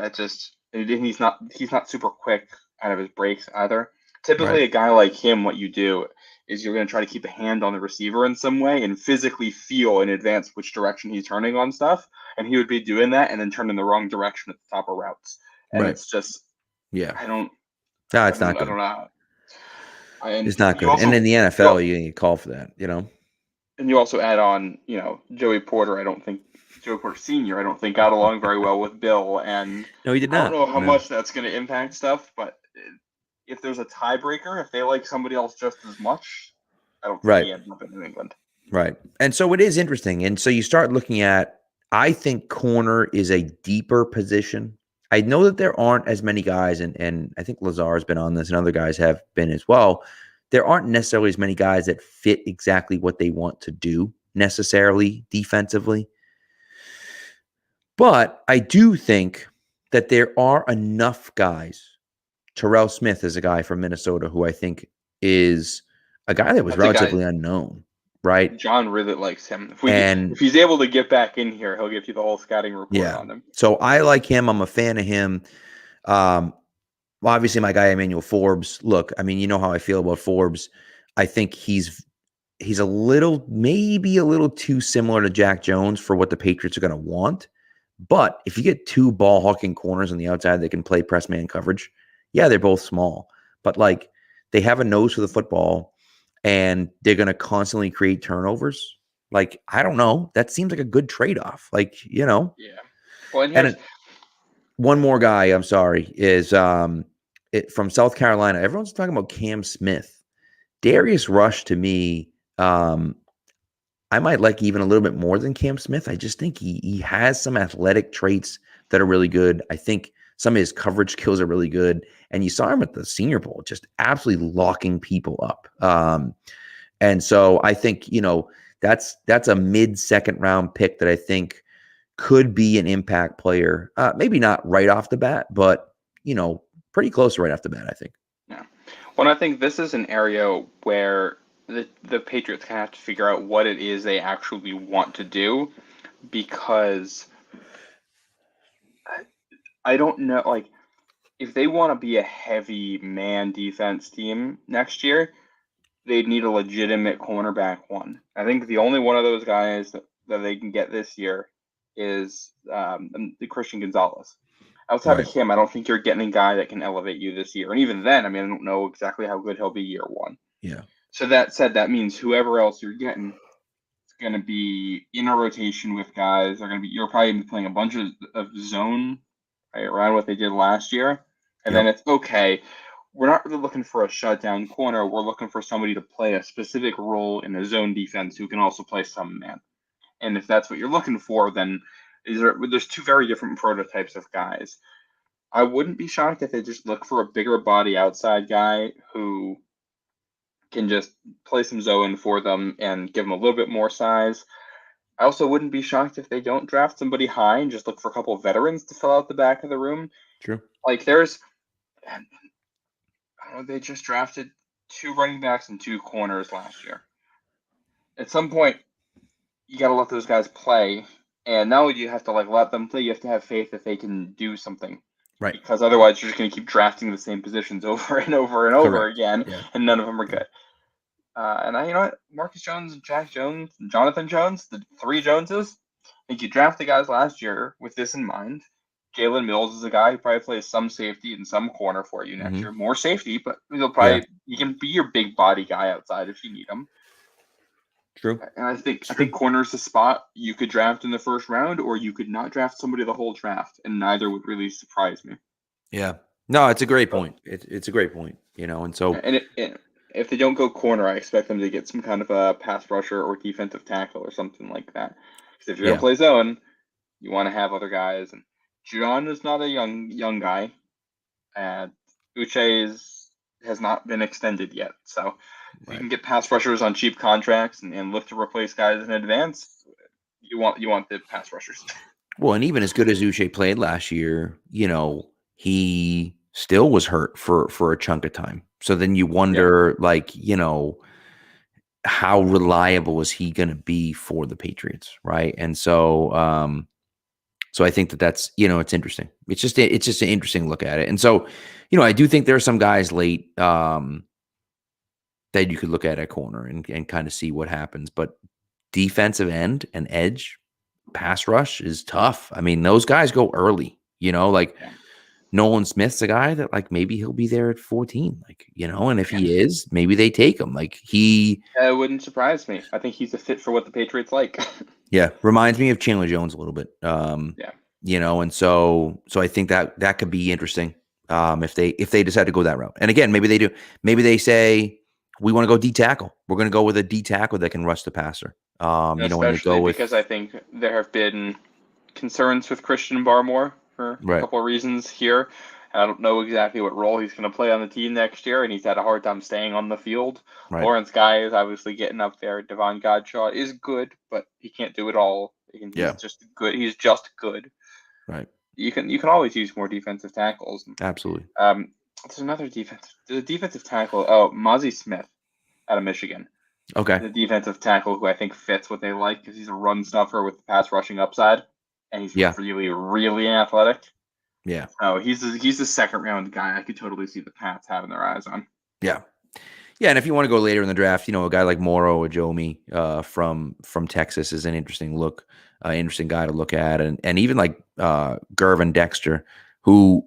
Speaker 4: He's not super quick out of his breaks either. Typically, a guy like him, what you do is you're going to try to keep a hand on the receiver in some way and physically feel in advance which direction he's turning on stuff. And he would be doing that and then turn in the wrong direction at the top of routes. And it's just,
Speaker 2: it's
Speaker 4: I
Speaker 2: not good.
Speaker 4: don't know.
Speaker 2: It's not good. And in the NFL, you call for that,
Speaker 4: And you also add on, Joey Porter. Joey Porter Sr. I don't think got along very well with Bill, and
Speaker 2: No, he did
Speaker 4: I don't
Speaker 2: not.
Speaker 4: know how
Speaker 2: No.
Speaker 4: much that's going to impact stuff. But if there's a tiebreaker, if they like somebody else just as much, I don't think
Speaker 2: Right.
Speaker 4: he ends up in New England.
Speaker 2: Right. And so it is interesting. And so you start looking at, I think corner is a deeper position. I know that there aren't as many guys, and I think Lazar's been on this and other guys have been as well. There aren't necessarily as many guys that fit exactly what they want to do necessarily defensively. But I do think that there are enough guys. Terrell Smith is a guy from Minnesota who I think is a guy that was
Speaker 4: That's a guy-
Speaker 2: relatively unknown, right?
Speaker 4: John really likes him.
Speaker 2: And
Speaker 4: if he's able to get back in here, he'll give you the whole scouting report on him.
Speaker 2: So I like him. I'm a fan of him. Well, obviously, my guy Emmanuel Forbes. Look, I mean, you know how I feel about Forbes. I think he's maybe a little too similar to Jack Jones for what the Patriots are going to want. But if you get two ball hawking corners on the outside that can play press man coverage, yeah, they're both small, but like they have a nose for the football and they're going to constantly create turnovers. Like, I don't know. That seems like a good trade-off. Like,
Speaker 4: Yeah. Well, and
Speaker 2: one more guy, I'm sorry, is from South Carolina. Everyone's talking about Cam Smith. Darius Rush, to me, I might like even a little bit more than Cam Smith. I just think he has some athletic traits that are really good. I think some of his coverage skills are really good. And you saw him at the Senior Bowl, just absolutely locking people up. And so I think, that's a mid-second round pick that I think could be an impact player. Maybe not right off the bat, but, pretty close right off the bat, I think.
Speaker 4: Yeah. Well, I think this is an area where the Patriots kind of have to figure out what it is they actually want to do, because I don't know, like, if they want to be a heavy man defense team next year, they'd need a legitimate cornerback one. I think the only one of those guys that they can get this year is the Christian Gonzalez. Outside of him, I don't think you're getting a guy that can elevate you this year. And even then, I mean, I don't know exactly how good he'll be year one.
Speaker 2: Yeah.
Speaker 4: So that said, that means whoever else you're getting is going to be in a rotation with guys. You're probably going to be playing a bunch of zone, right, around what they did last year. And then it's okay. We're not really looking for a shutdown corner. We're looking for somebody to play a specific role in the zone defense who can also play some man. And if that's what you're looking for, then there's two very different prototypes of guys. I wouldn't be shocked if they just look for a bigger body outside guy who can just play some zone for them and give them a little bit more size. I also wouldn't be shocked if they don't draft somebody high and just look for a couple of veterans to fill out the back of the room.
Speaker 2: True.
Speaker 4: Like they just drafted 2 running backs and 2 corners last year. At some point, you got to let those guys play. And not only do you have to let them play, you have to have faith that they can do something.
Speaker 2: Right.
Speaker 4: Because otherwise you're just going to keep drafting the same positions over and over and over again, and none of them are good. And you know what? Marcus Jones, Jack Jones, Jonathan Jones, the 3 Joneses, I think you draft the guys last year with this in mind. Jalen Mills is a guy who probably plays some safety and some corner for you next year. More safety, but he can be your big body guy outside if you need him.
Speaker 2: True.
Speaker 4: And I think corner's a spot you could draft in the first round, or you could not draft somebody the whole draft, and neither would really surprise me.
Speaker 2: Yeah. No, it's a great point. It's a great point, and so.
Speaker 4: And if they don't go corner, I expect them to get some kind of a pass rusher or defensive tackle or something like that. Because if you're going to play zone, you want to have other guys. And John is not a young guy. And Uche has not been extended yet. So if you can get pass rushers on cheap contracts and look to replace guys in advance, you want the pass rushers.
Speaker 2: Well, and even as good as Uche played last year, he still was hurt for a chunk of time. So then you wonder, how reliable is he going to be for the Patriots, right? And so, so I think that's it's interesting. It's just an interesting look at it. And so, I do think there are some guys late that you could look at corner and kind of see what happens. But defensive end and edge, pass rush is tough. I mean, those guys go early. Nolan Smith's a guy that like maybe he'll be there at 14, like, you know, and if he is, maybe they take him. Like
Speaker 4: It wouldn't surprise me. I think he's a fit for what the Patriots like.
Speaker 2: yeah, reminds me of Chandler Jones a little bit.
Speaker 4: Yeah.
Speaker 2: You know, and so I think that could be interesting. If they decide to go that route. And again, maybe they do. Maybe they say we want to go D tackle. We're going to go with a D tackle that can rush the passer. You know, when they go with,
Speaker 4: because I think there have been concerns with Christian Barmore for a couple of reasons here. I don't know exactly what role he's going to play on the team next year, and he's had a hard time staying on the field.
Speaker 2: Right.
Speaker 4: Lawrence Guy is obviously getting up there. Devon Godshaw is good, but he can't do it all. He's just good. He's just good.
Speaker 2: Right.
Speaker 4: You can always use more defensive tackles.
Speaker 2: Absolutely.
Speaker 4: There's another defensive tackle. Oh, Mozzie Smith out of Michigan.
Speaker 2: Okay.
Speaker 4: The defensive tackle who I think fits what they like because he's a run stuffer with pass rushing upside, and he's really, really athletic.
Speaker 2: Yeah.
Speaker 4: Oh, he's the second round guy. I could totally see the Pats having their eyes on.
Speaker 2: Yeah. Yeah, and if you want to go later in the draft, you know, a guy like Moro Ajomi from Texas is an interesting look, interesting guy to look at, and even like Gervin Dexter, who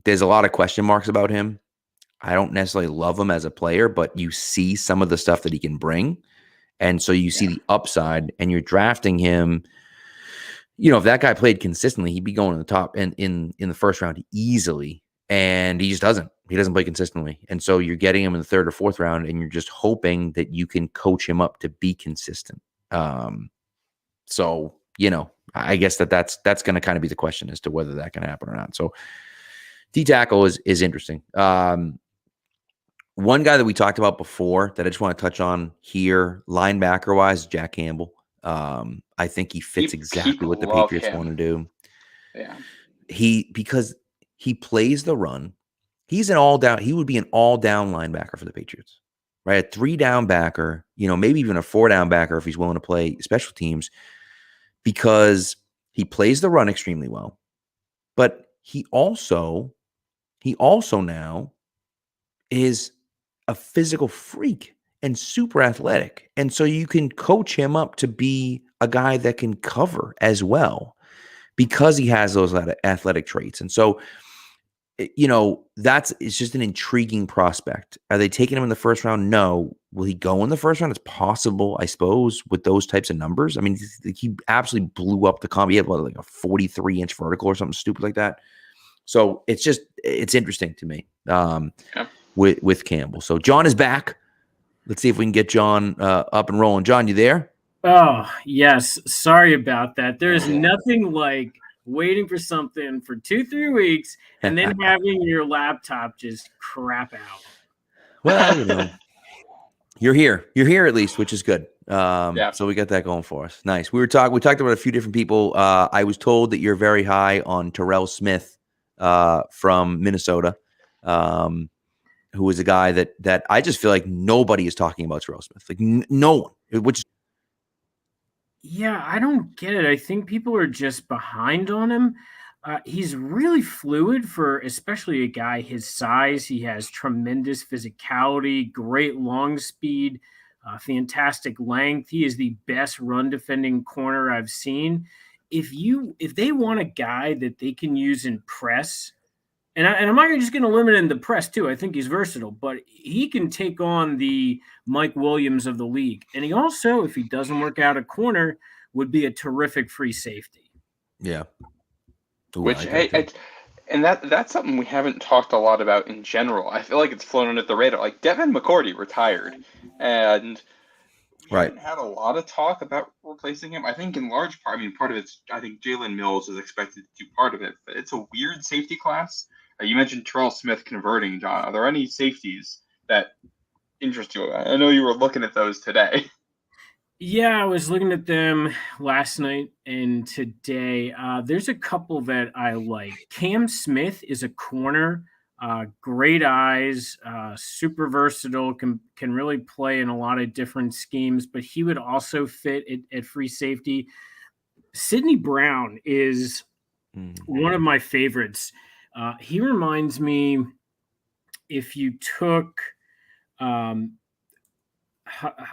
Speaker 2: there's a lot of question marks about him. I don't necessarily love him as a player, but you see some of the stuff that he can bring, and so you see the upside, and you're drafting him. You know, if that guy played consistently, he'd be going to the top and in the first round easily. And he just doesn't. He doesn't play consistently. And so you're getting him in the third or fourth round, and you're just hoping that you can coach him up to be consistent. So, you know, I guess that's going to kind of be the question as to whether that can happen or not. So D tackle is interesting. One guy that we talked about before that I just want to touch on here, linebacker wise, Jack Campbell. I think he fits exactly what the Patriots want to do.
Speaker 4: Yeah.
Speaker 2: Because he plays the run. He's an all down. He would be an all down linebacker for the Patriots, right? A 3-down backer, you know, maybe even a 4-down backer if he's willing to play special teams, because he plays the run extremely well. But he also now is a physical freak and super athletic. And so you can coach him up to be a guy that can cover as well because he has those athletic traits. And so, you know, it's just an intriguing prospect. Are they taking him in the first round? No. Will he go in the first round? It's possible, I suppose, with those types of numbers. I mean, he absolutely blew up the comp. He had like a 43-inch vertical or something stupid like that. So it's interesting to me with Campbell. So John is back. Let's see if we can get John up and rolling. John, you there?
Speaker 3: Oh, yes. Sorry about that. There's nothing like waiting for something for 2-3 weeks and then having your laptop just crap out.
Speaker 2: Well, you know, you're here at least, which is good. So we got that going for us. Nice. We talked about a few different people. I was told that you're very high on Terrell Smith from Minnesota, who is a guy that I just feel like nobody is talking about Terrell Smith. Like no one, which
Speaker 3: yeah, I don't get it. I think people are just behind on him. He's really fluid for especially a guy his size. He has tremendous physicality, great long speed, fantastic length. He is the best run defending corner I've seen. If they want a guy that they can use in press, and I'm not just going to limit in the press too. I think he's versatile, but he can take on the Mike Williams of the league. And he also, if he doesn't work out a corner, would be a terrific free safety.
Speaker 2: Yeah.
Speaker 4: Ooh, and that's something we haven't talked a lot about in general. I feel like it's flown under the radar. Like Devin McCourty retired, and we haven't had a lot of talk about replacing him. I think in large part, part of it's, I think Jalen Mills is expected to do part of it, but it's a weird safety class. You mentioned Terrell Smith converting, John. Are there any safeties that interest you? I know you were looking at those today.
Speaker 3: Yeah, I was looking at them last night and today. There's a couple that I like. Cam Smith is a corner, great eyes, super versatile, can really play in a lot of different schemes, but he would also fit at free safety. Sidney Brown is one of my favorites. He reminds me, if you took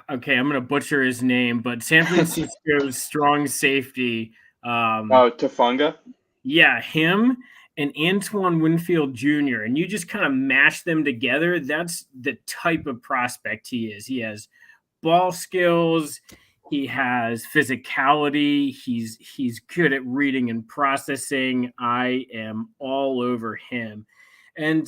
Speaker 3: okay, I'm going to butcher his name, but San Francisco's strong safety.
Speaker 4: Tafunga?
Speaker 3: Yeah, him. and Antoine Winfield Jr., and you just kind of mash them together, that's the type of prospect he is. He has ball skills, he has physicality, he's good at reading and processing. I am all over him. And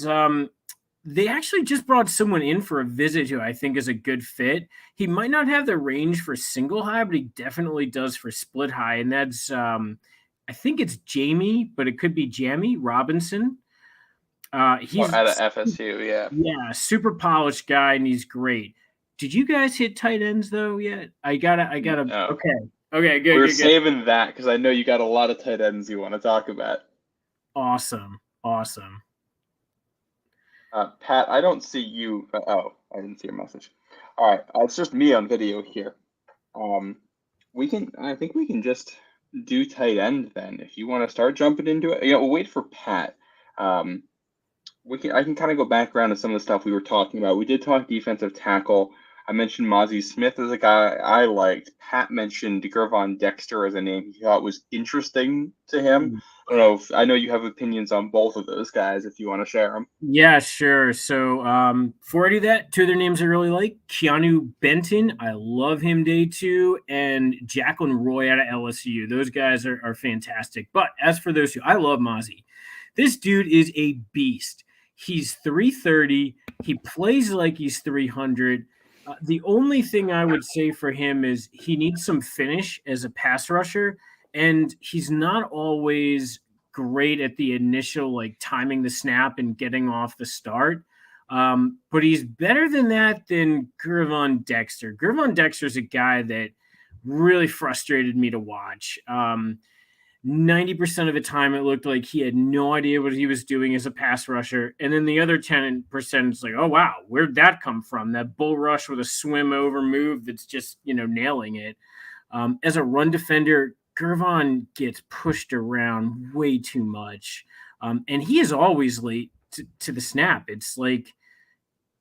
Speaker 3: they actually just brought someone in for a visit who I think is a good fit. He might not have the range for single high, but he definitely does for split high. And that's, I think it's Jamie, but it could be Jamie Robinson. He's
Speaker 4: Out of FSU,
Speaker 3: yeah, super polished guy, and he's great. Did you guys hit tight ends though yet? I gotta.
Speaker 4: No.
Speaker 3: Okay, good.
Speaker 4: We're
Speaker 3: good.
Speaker 4: saving that because I know you got a lot of tight ends you want to talk about.
Speaker 3: Awesome.
Speaker 4: Pat, I don't see you. I didn't see your message. All right, it's just me on video here. I think we can just do tight end then. If you want to start jumping into it, we'll wait for Pat. I can kind of go back around to some of the stuff we were talking about. We did talk defensive tackle. I mentioned Mozzie Smith as a guy I liked. Pat mentioned Gervon Dexter as a name he thought was interesting to him. I know you have opinions on both of those guys if you want to share them.
Speaker 3: Yeah, sure. So before I do that, two of their names I really like. Keanu Benton, I love him day two, and Jacqueline Roy out of LSU. Those guys are fantastic. But as for those two, I love Mozzie. This dude is a beast. He's 330. He plays like he's 300. The only thing I would say for him is he needs some finish as a pass rusher, and he's not always great at the initial, like timing the snap and getting off the start. But he's better than that than Gervon Dexter. Gervon Dexter is a guy that really frustrated me to watch. 90% of the time, it looked like he had no idea what he was doing as a pass rusher. And then the other 10% is like, oh, wow, where'd that come from? That bull rush with a swim over move that's just, nailing it. As a run defender, Gervon gets pushed around way too much. And he is always late to the snap. It's like,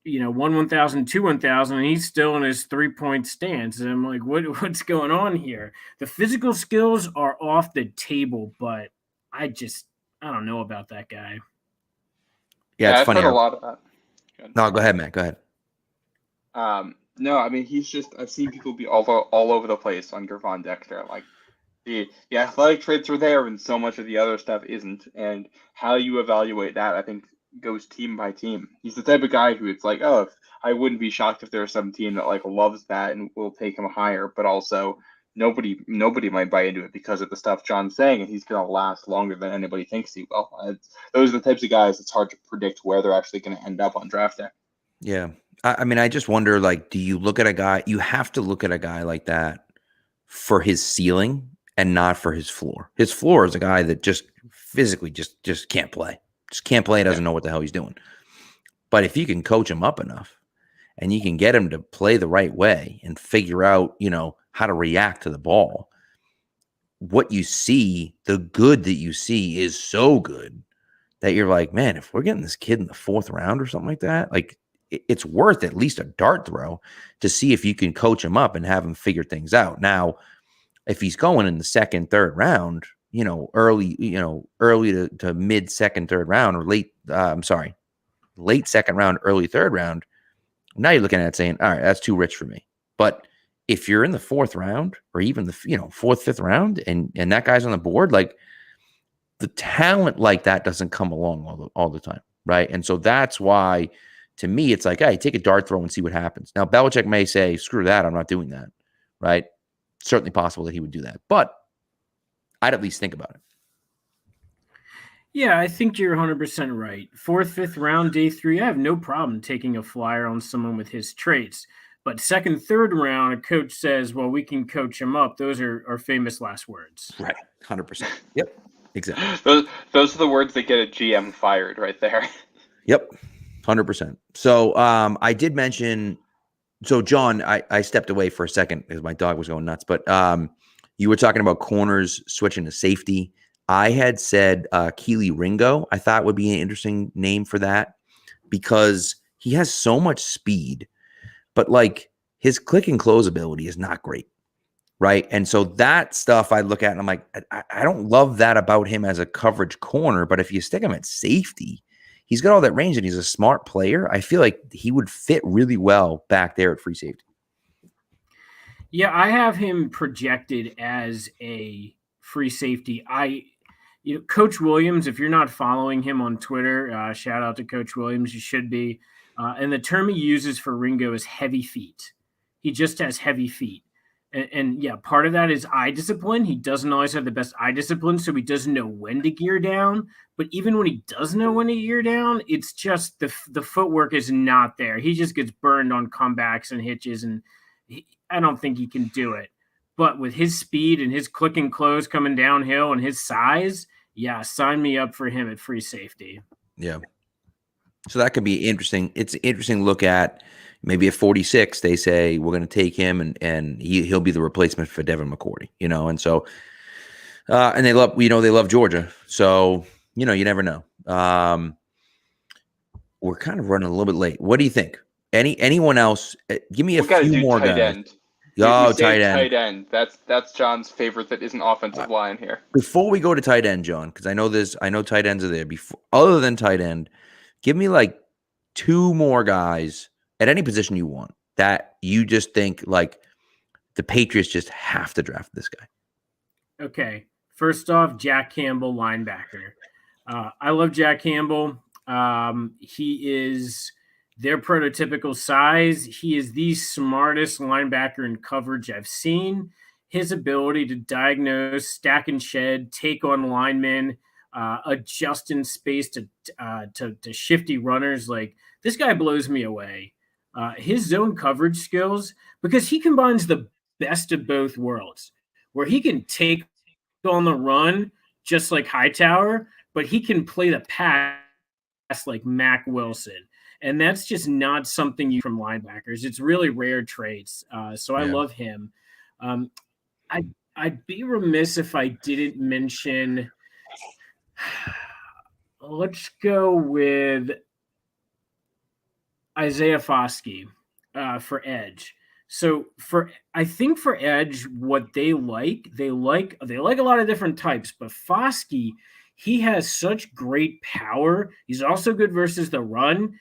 Speaker 3: 1,000, 1,000, and he's still in his 3-point stance. And I'm like, what's going on here? The physical skills are off the table, but I don't know about that guy.
Speaker 2: Yeah, it's
Speaker 4: I've
Speaker 2: funny.
Speaker 4: heard a lot of that.
Speaker 2: No, go ahead, Matt. Go ahead.
Speaker 4: No, I mean, I've seen people be all over the place on Gervon Dexter. Like, the athletic traits are there, and so much of the other stuff isn't. And how you evaluate that, I think, goes team by team. He's the type of guy who it's like, oh, I wouldn't be shocked if there's some team that like loves that and will take him higher, but also nobody might buy into it because of the stuff John's saying, and he's going to last longer than anybody thinks he will. Those are the types of guys it's hard to predict where they're actually going to end up on draft day.
Speaker 2: Yeah. I mean, I just wonder, like, do you look at a guy, you have to look at a guy like that for his ceiling and not for his floor. His floor is a guy that just physically just can't play. Just can't play, doesn't know what the hell he's doing. But if you can coach him up enough and you can get him to play the right way and figure out, how to react to the ball, what you see, the good that you see is so good that you're like, man, if we're getting this kid in the 4th round or something like that, like it's worth at least a dart throw to see if you can coach him up and have him figure things out. Now, if he's going in the 2nd, 3rd round, early to mid 2nd, 3rd round, or late 2nd round, early 3rd round. Now you're looking at it saying, all right, that's too rich for me. But if you're in the 4th round or even the 4th, 5th round and that guy's on the board, like the talent like that doesn't come along all the time. Right. And so that's why to me, it's like, hey, take a dart throw and see what happens. Now, Belichick may say, screw that. I'm not doing that. Right. Certainly possible that he would do that, but I'd at least think about it.
Speaker 3: Yeah, I think you're 100% right. 4th, 5th round, day 3, I have no problem taking a flyer on someone with his traits. But 2nd, 3rd round, a coach says, well, we can coach him up. Those are famous last words.
Speaker 2: Right. 100%. Yep. Exactly.
Speaker 4: Those are the words that get a GM fired right there.
Speaker 2: Yep. 100%. So I did mention, so John, I stepped away for a second because my dog was going nuts, but you were talking about corners switching to safety. I had said Keely Ringo, I thought would be an interesting name for that because he has so much speed, but like his click and close ability is not great, right? And so that stuff I look at and I'm like, I don't love that about him as a coverage corner, but if you stick him at safety, he's got all that range and he's a smart player. I feel like he would fit really well back there at free safety.
Speaker 3: Yeah, I have him projected as a free safety. Coach Williams, if you're not following him on Twitter, shout out to Coach Williams. You should be. And the term he uses for Ringo is heavy feet. He just has heavy feet. And yeah, part of that is eye discipline. He doesn't always have the best eye discipline, so he doesn't know when to gear down. But even when he does know when to gear down, it's just the footwork is not there. He just gets burned on comebacks and hitches, and I don't think he can do it. But with his speed and his click and close coming downhill and his size, yeah, sign me up for him at free safety.
Speaker 2: Yeah. So that could be interesting. It's an interesting look at maybe at 46, they say we're going to take him and he'll be the replacement for Devin McCourty, and so and they love Georgia. So, you never know. We're kind of running a little bit late. What do you think? Anyone else? Give me a few more
Speaker 4: tight
Speaker 2: guys.
Speaker 4: End.
Speaker 2: Oh, tight end.
Speaker 4: Tight end. That's John's favorite that isn't offensive line here.
Speaker 2: Before we go to tight end, John, because I know tight ends are there. Before, other than tight end, give me like two more guys at any position you want that you just think like the Patriots just have to draft this guy.
Speaker 3: Okay. First off, Jack Campbell, linebacker. I love Jack Campbell. He is their prototypical size. He is the smartest linebacker in coverage I've seen. His ability to diagnose, stack and shed, take on linemen, adjust in space to shifty runners. Like, this guy blows me away. His zone coverage skills, because he combines the best of both worlds, where he can take on the run just like Hightower, but he can play the pass like Mac Wilson. And that's just not something you from linebackers. It's really rare traits. So I love him. I'd be remiss if I didn't mention, let's go with Isaiah Foskey for edge. So I think for edge, what they like a lot of different types, but Foskey, he has such great power. He's also good versus the run.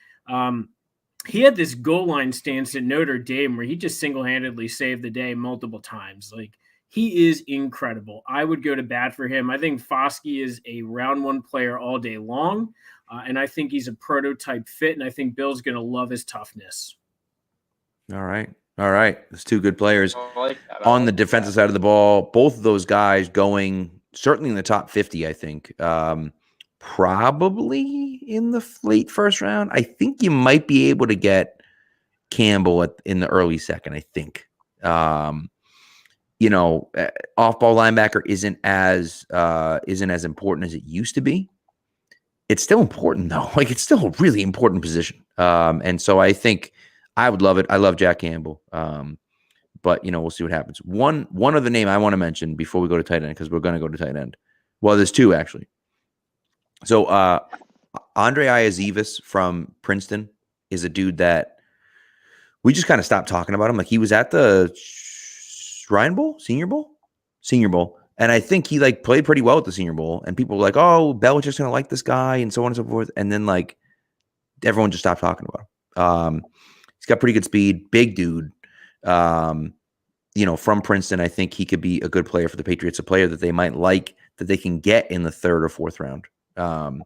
Speaker 3: He had this goal line stance at Notre Dame where he just single-handedly saved the day multiple times. Like, he is incredible. I would go to bat for him. I think Foskey is a round one player all day long, and I think he's a prototype fit, and I think Bill's going to love his toughness. All
Speaker 2: right. There's two good players on the defensive side of the ball. Both of those guys going certainly in the top 50, I think. Probably in the late first round. I think you might be able to get Campbell in the early second, I think. Off-ball linebacker isn't as important as it used to be. It's still important though. Like, it's still a really important position. And so I think I would love it. I love Jack Campbell. But we'll see what happens. One other name I want to mention before we go to tight end, because we're going to go to tight end. Well, there's two actually. So Andre Iazivas from Princeton is a dude that we just kind of stopped talking about him. Like, he was at the Senior Bowl. And I think he played pretty well at the Senior Bowl. And people were like, oh, Belichick's going to like this guy and so on and so forth. And then everyone just stopped talking about him. He's got pretty good speed, big dude. From Princeton, I think he could be a good player for the Patriots, a player that they might like, that they can get in the third or fourth round. And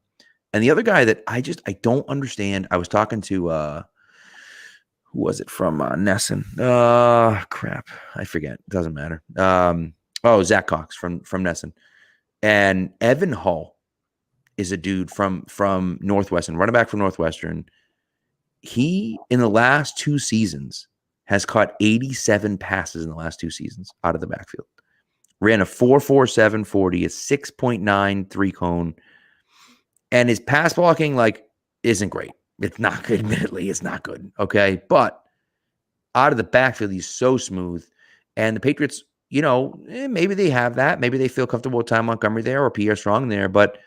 Speaker 2: the other guy that I don't understand, I was talking to, who was it from Nesson? Crap. I forget. It doesn't matter. Zach Cox from Nesson. And Evan Hull is a dude from Northwestern, running back from Northwestern. He, in the last two seasons, has caught 87 passes in the last two seasons out of the backfield. Ran a 4.47 40, a 6.93 cone. And his pass blocking, isn't great. It's not good, admittedly. It's not good, okay? But out of the backfield, he's so smooth. And the Patriots, maybe they have that. Maybe they feel comfortable with Ty Montgomery there or Pierre Strong there. But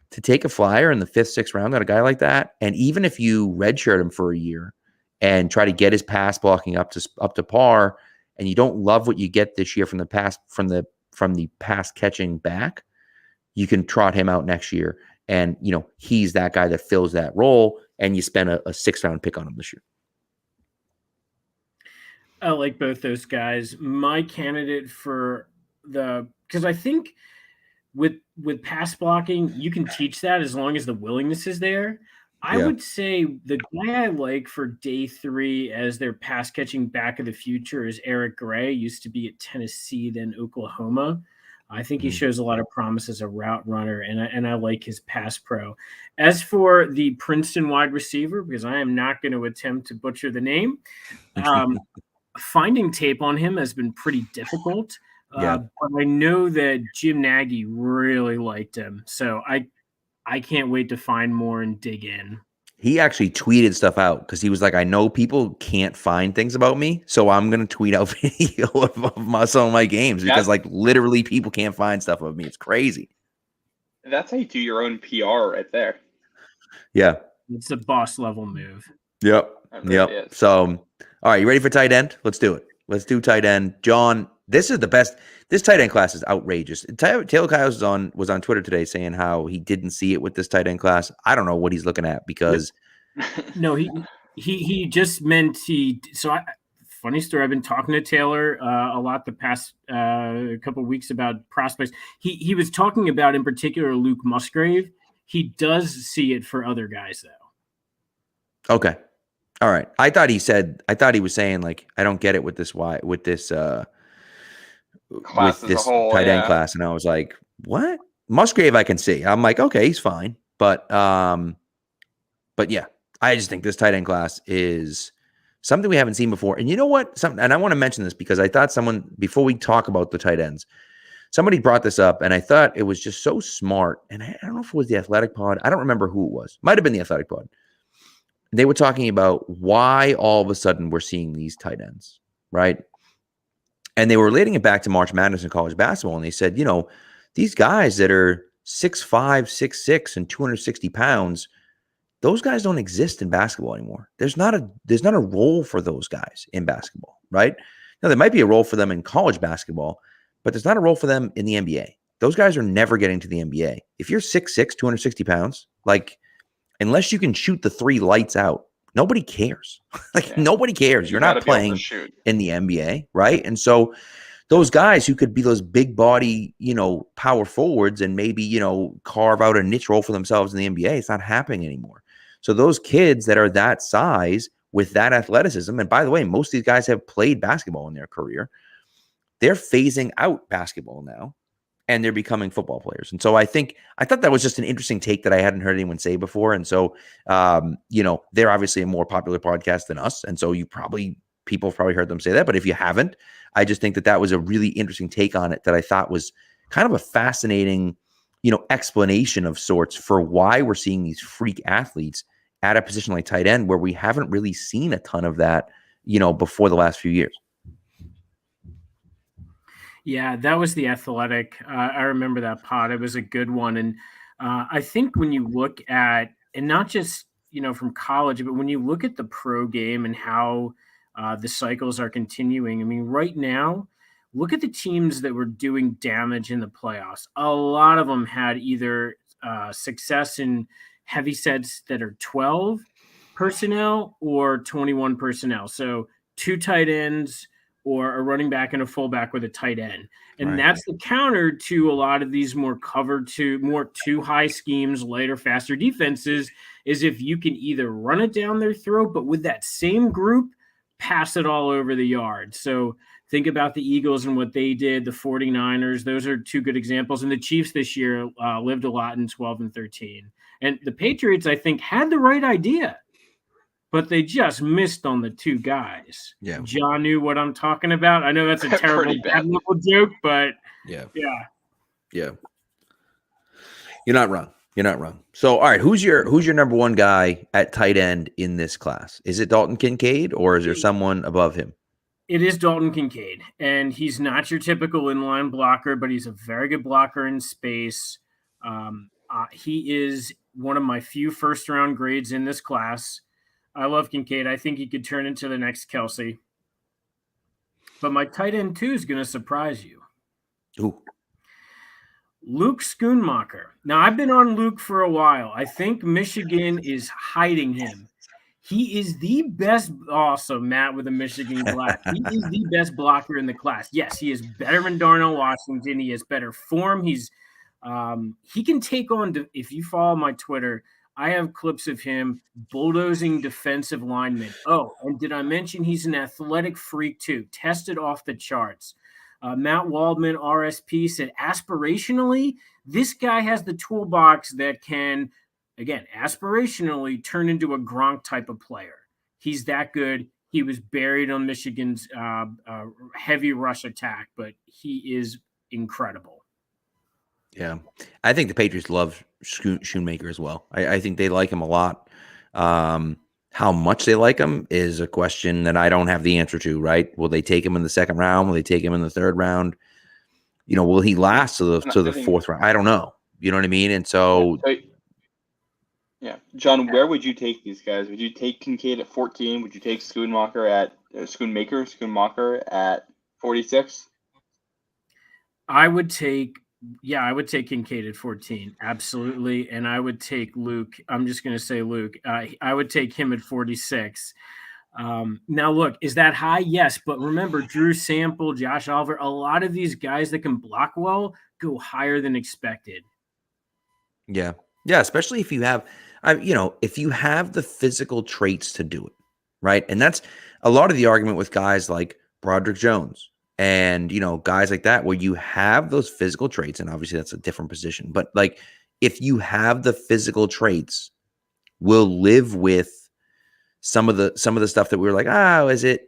Speaker 2: to take a flyer in the 5th, 6th round on a guy like that, and even if you redshirt him for a year and try to get his pass blocking up to par and you don't love what you get this year from the pass catching back, you can trot him out next year. And, he's that guy that fills that role, and you spend a 6th-round pick on him this year.
Speaker 3: I like both those guys. My candidate because I think with pass blocking, you can teach that as long as the willingness is there. I would say the guy I like for day 3 as their pass catching back of the future is Eric Gray. Used to be at Tennessee, then Oklahoma. I think he shows a lot of promise as a route runner, and I like his pass pro. As for the Princeton wide receiver, because I am not going to attempt to butcher the name, finding tape on him has been pretty difficult. But I know that Jim Nagy really liked him, so I can't wait to find more and dig in.
Speaker 2: He actually tweeted stuff out because he was like, I know people can't find things about me, so I'm going to tweet out video of some of my games because literally people can't find stuff of me. It's crazy.
Speaker 4: That's how you do your own PR right there.
Speaker 2: Yeah.
Speaker 3: It's a boss level move.
Speaker 2: Yep. Yep. So, all right, you ready for tight end? Let's do it. Let's do tight end. John, this is the best. This tight end class is outrageous. Taylor Kyles was on Twitter today saying how he didn't see it with this tight end class. I don't know what he's looking at because
Speaker 3: no, he just meant funny story. I've been talking to Taylor a lot the past couple of weeks about prospects. He was talking about in particular Luke Musgrave. He does see it for other guys though.
Speaker 2: Okay. All right. I thought he was saying I don't get it with this
Speaker 4: class
Speaker 2: with this
Speaker 4: whole,
Speaker 2: tight end class. And I was like, what? Musgrave I can see. I'm like, okay, he's fine. But yeah, I just think this tight end class is something we haven't seen before. And you know what? And I want to mention this because I thought before we talk about the tight ends, somebody brought this up and I thought it was just so smart. And I don't know if it was the Athletic Pod. I don't remember who it was. Might've been the Athletic Pod. They were talking about why all of a sudden we're seeing these tight ends, right? And they were relating it back to March Madness in college basketball. And they said, these guys that are 6'5", 6'6", and 260 pounds, those guys don't exist in basketball anymore. There's not a role for those guys in basketball, right? Now, there might be a role for them in college basketball, but there's not a role for them in the NBA. Those guys are never getting to the NBA. If you're 6'6", 260 pounds, unless you can shoot the 3 lights out, nobody cares. Nobody cares. You're not playing in the NBA, right? And so those guys who could be those big body, power forwards and maybe, carve out a niche role for themselves in the NBA, it's not happening anymore. So those kids that are that size with that athleticism, and by the way, most of these guys have played basketball in their career, they're phasing out basketball now. And they're becoming football players. And so I thought that was just an interesting take that I hadn't heard anyone say before. And so, they're obviously a more popular podcast than us. And so people have probably heard them say that. But if you haven't, I just think that was a really interesting take on it that I thought was kind of a fascinating, explanation of sorts for why we're seeing these freak athletes at a position like tight end where we haven't really seen a ton of that, before the last few years.
Speaker 3: Yeah, that was the Athletic. I remember that pod. It was a good one. And I think when you look at, and not just, from college, but when you look at the pro game and how the cycles are continuing, I mean, right now, look at the teams that were doing damage in the playoffs. A lot of them had either success in heavy sets that are 12 personnel or 21 personnel. So 2 tight ends, or a running back and a fullback with a tight end. And that's the counter to a lot of these more two high schemes, later, faster defenses, is if you can either run it down their throat, but with that same group, pass it all over the yard. So think about the Eagles and what they did, the 49ers. Those are 2 good examples. And the Chiefs this year lived a lot in 12 and 13. And the Patriots, I think, had the right idea, but they just missed on the 2 guys.
Speaker 2: Yeah.
Speaker 3: John knew what I'm talking about. I know that's a terrible little joke, but
Speaker 2: yeah.
Speaker 3: You're
Speaker 2: not wrong. So, all right, who's your number 1 guy at tight end in this class? Is it Dalton Kincaid or is there someone above him?
Speaker 3: It is Dalton Kincaid, and he's not your typical inline blocker, but he's a very good blocker in space. He is one of my few first-round grades in this class. I love Kincaid. I think he could turn into the next Kelsey. but my tight end 2 is going to surprise you.
Speaker 2: Ooh.
Speaker 3: Luke Schoonmaker. Now, I've been on Luke for a while. I think Michigan is hiding him. He is the best. Also, Matt with a Michigan glass. He is the best blocker in the class. Yes, he is better than Darnell Washington. He has better form. He can take on. If you follow my Twitter, I have clips of him bulldozing defensive linemen. Oh, and did I mention he's an athletic freak too? Tested off the charts. Matt Waldman, RSP, said aspirationally, this guy has the toolbox that can, again, aspirationally turn into a Gronk type of player. He's that good. He was buried on Michigan's heavy rush attack, but he is incredible.
Speaker 2: Yeah. I think the Patriots love Schoonmaker as well. I think they like him a lot. How much they like him is a question that I don't have the answer to, right? Will they take him in the second round? Will they take him in the third round? Will he last to the fourth round? I don't know. You know what I mean? And so
Speaker 4: yeah. John, where would you take these guys? Would you take Kincaid at 14? Would you take Schoonmaker at 46?
Speaker 3: I would take Kincaid at 14. Absolutely. And I would take Luke. I'm just going to say Luke. I would take him at 46. Now, look, is that high? Yes. But remember, Drew Sample, Josh Oliver, a lot of these guys that can block well go higher than expected.
Speaker 2: Yeah. Yeah. Especially if you have, if you have the physical traits to do it, right? And that's a lot of the argument with guys like Broderick Jones and, guys like that, where you have those physical traits, and obviously that's a different position, but like if you have the physical traits, we'll live with some of the stuff that we were like, is it,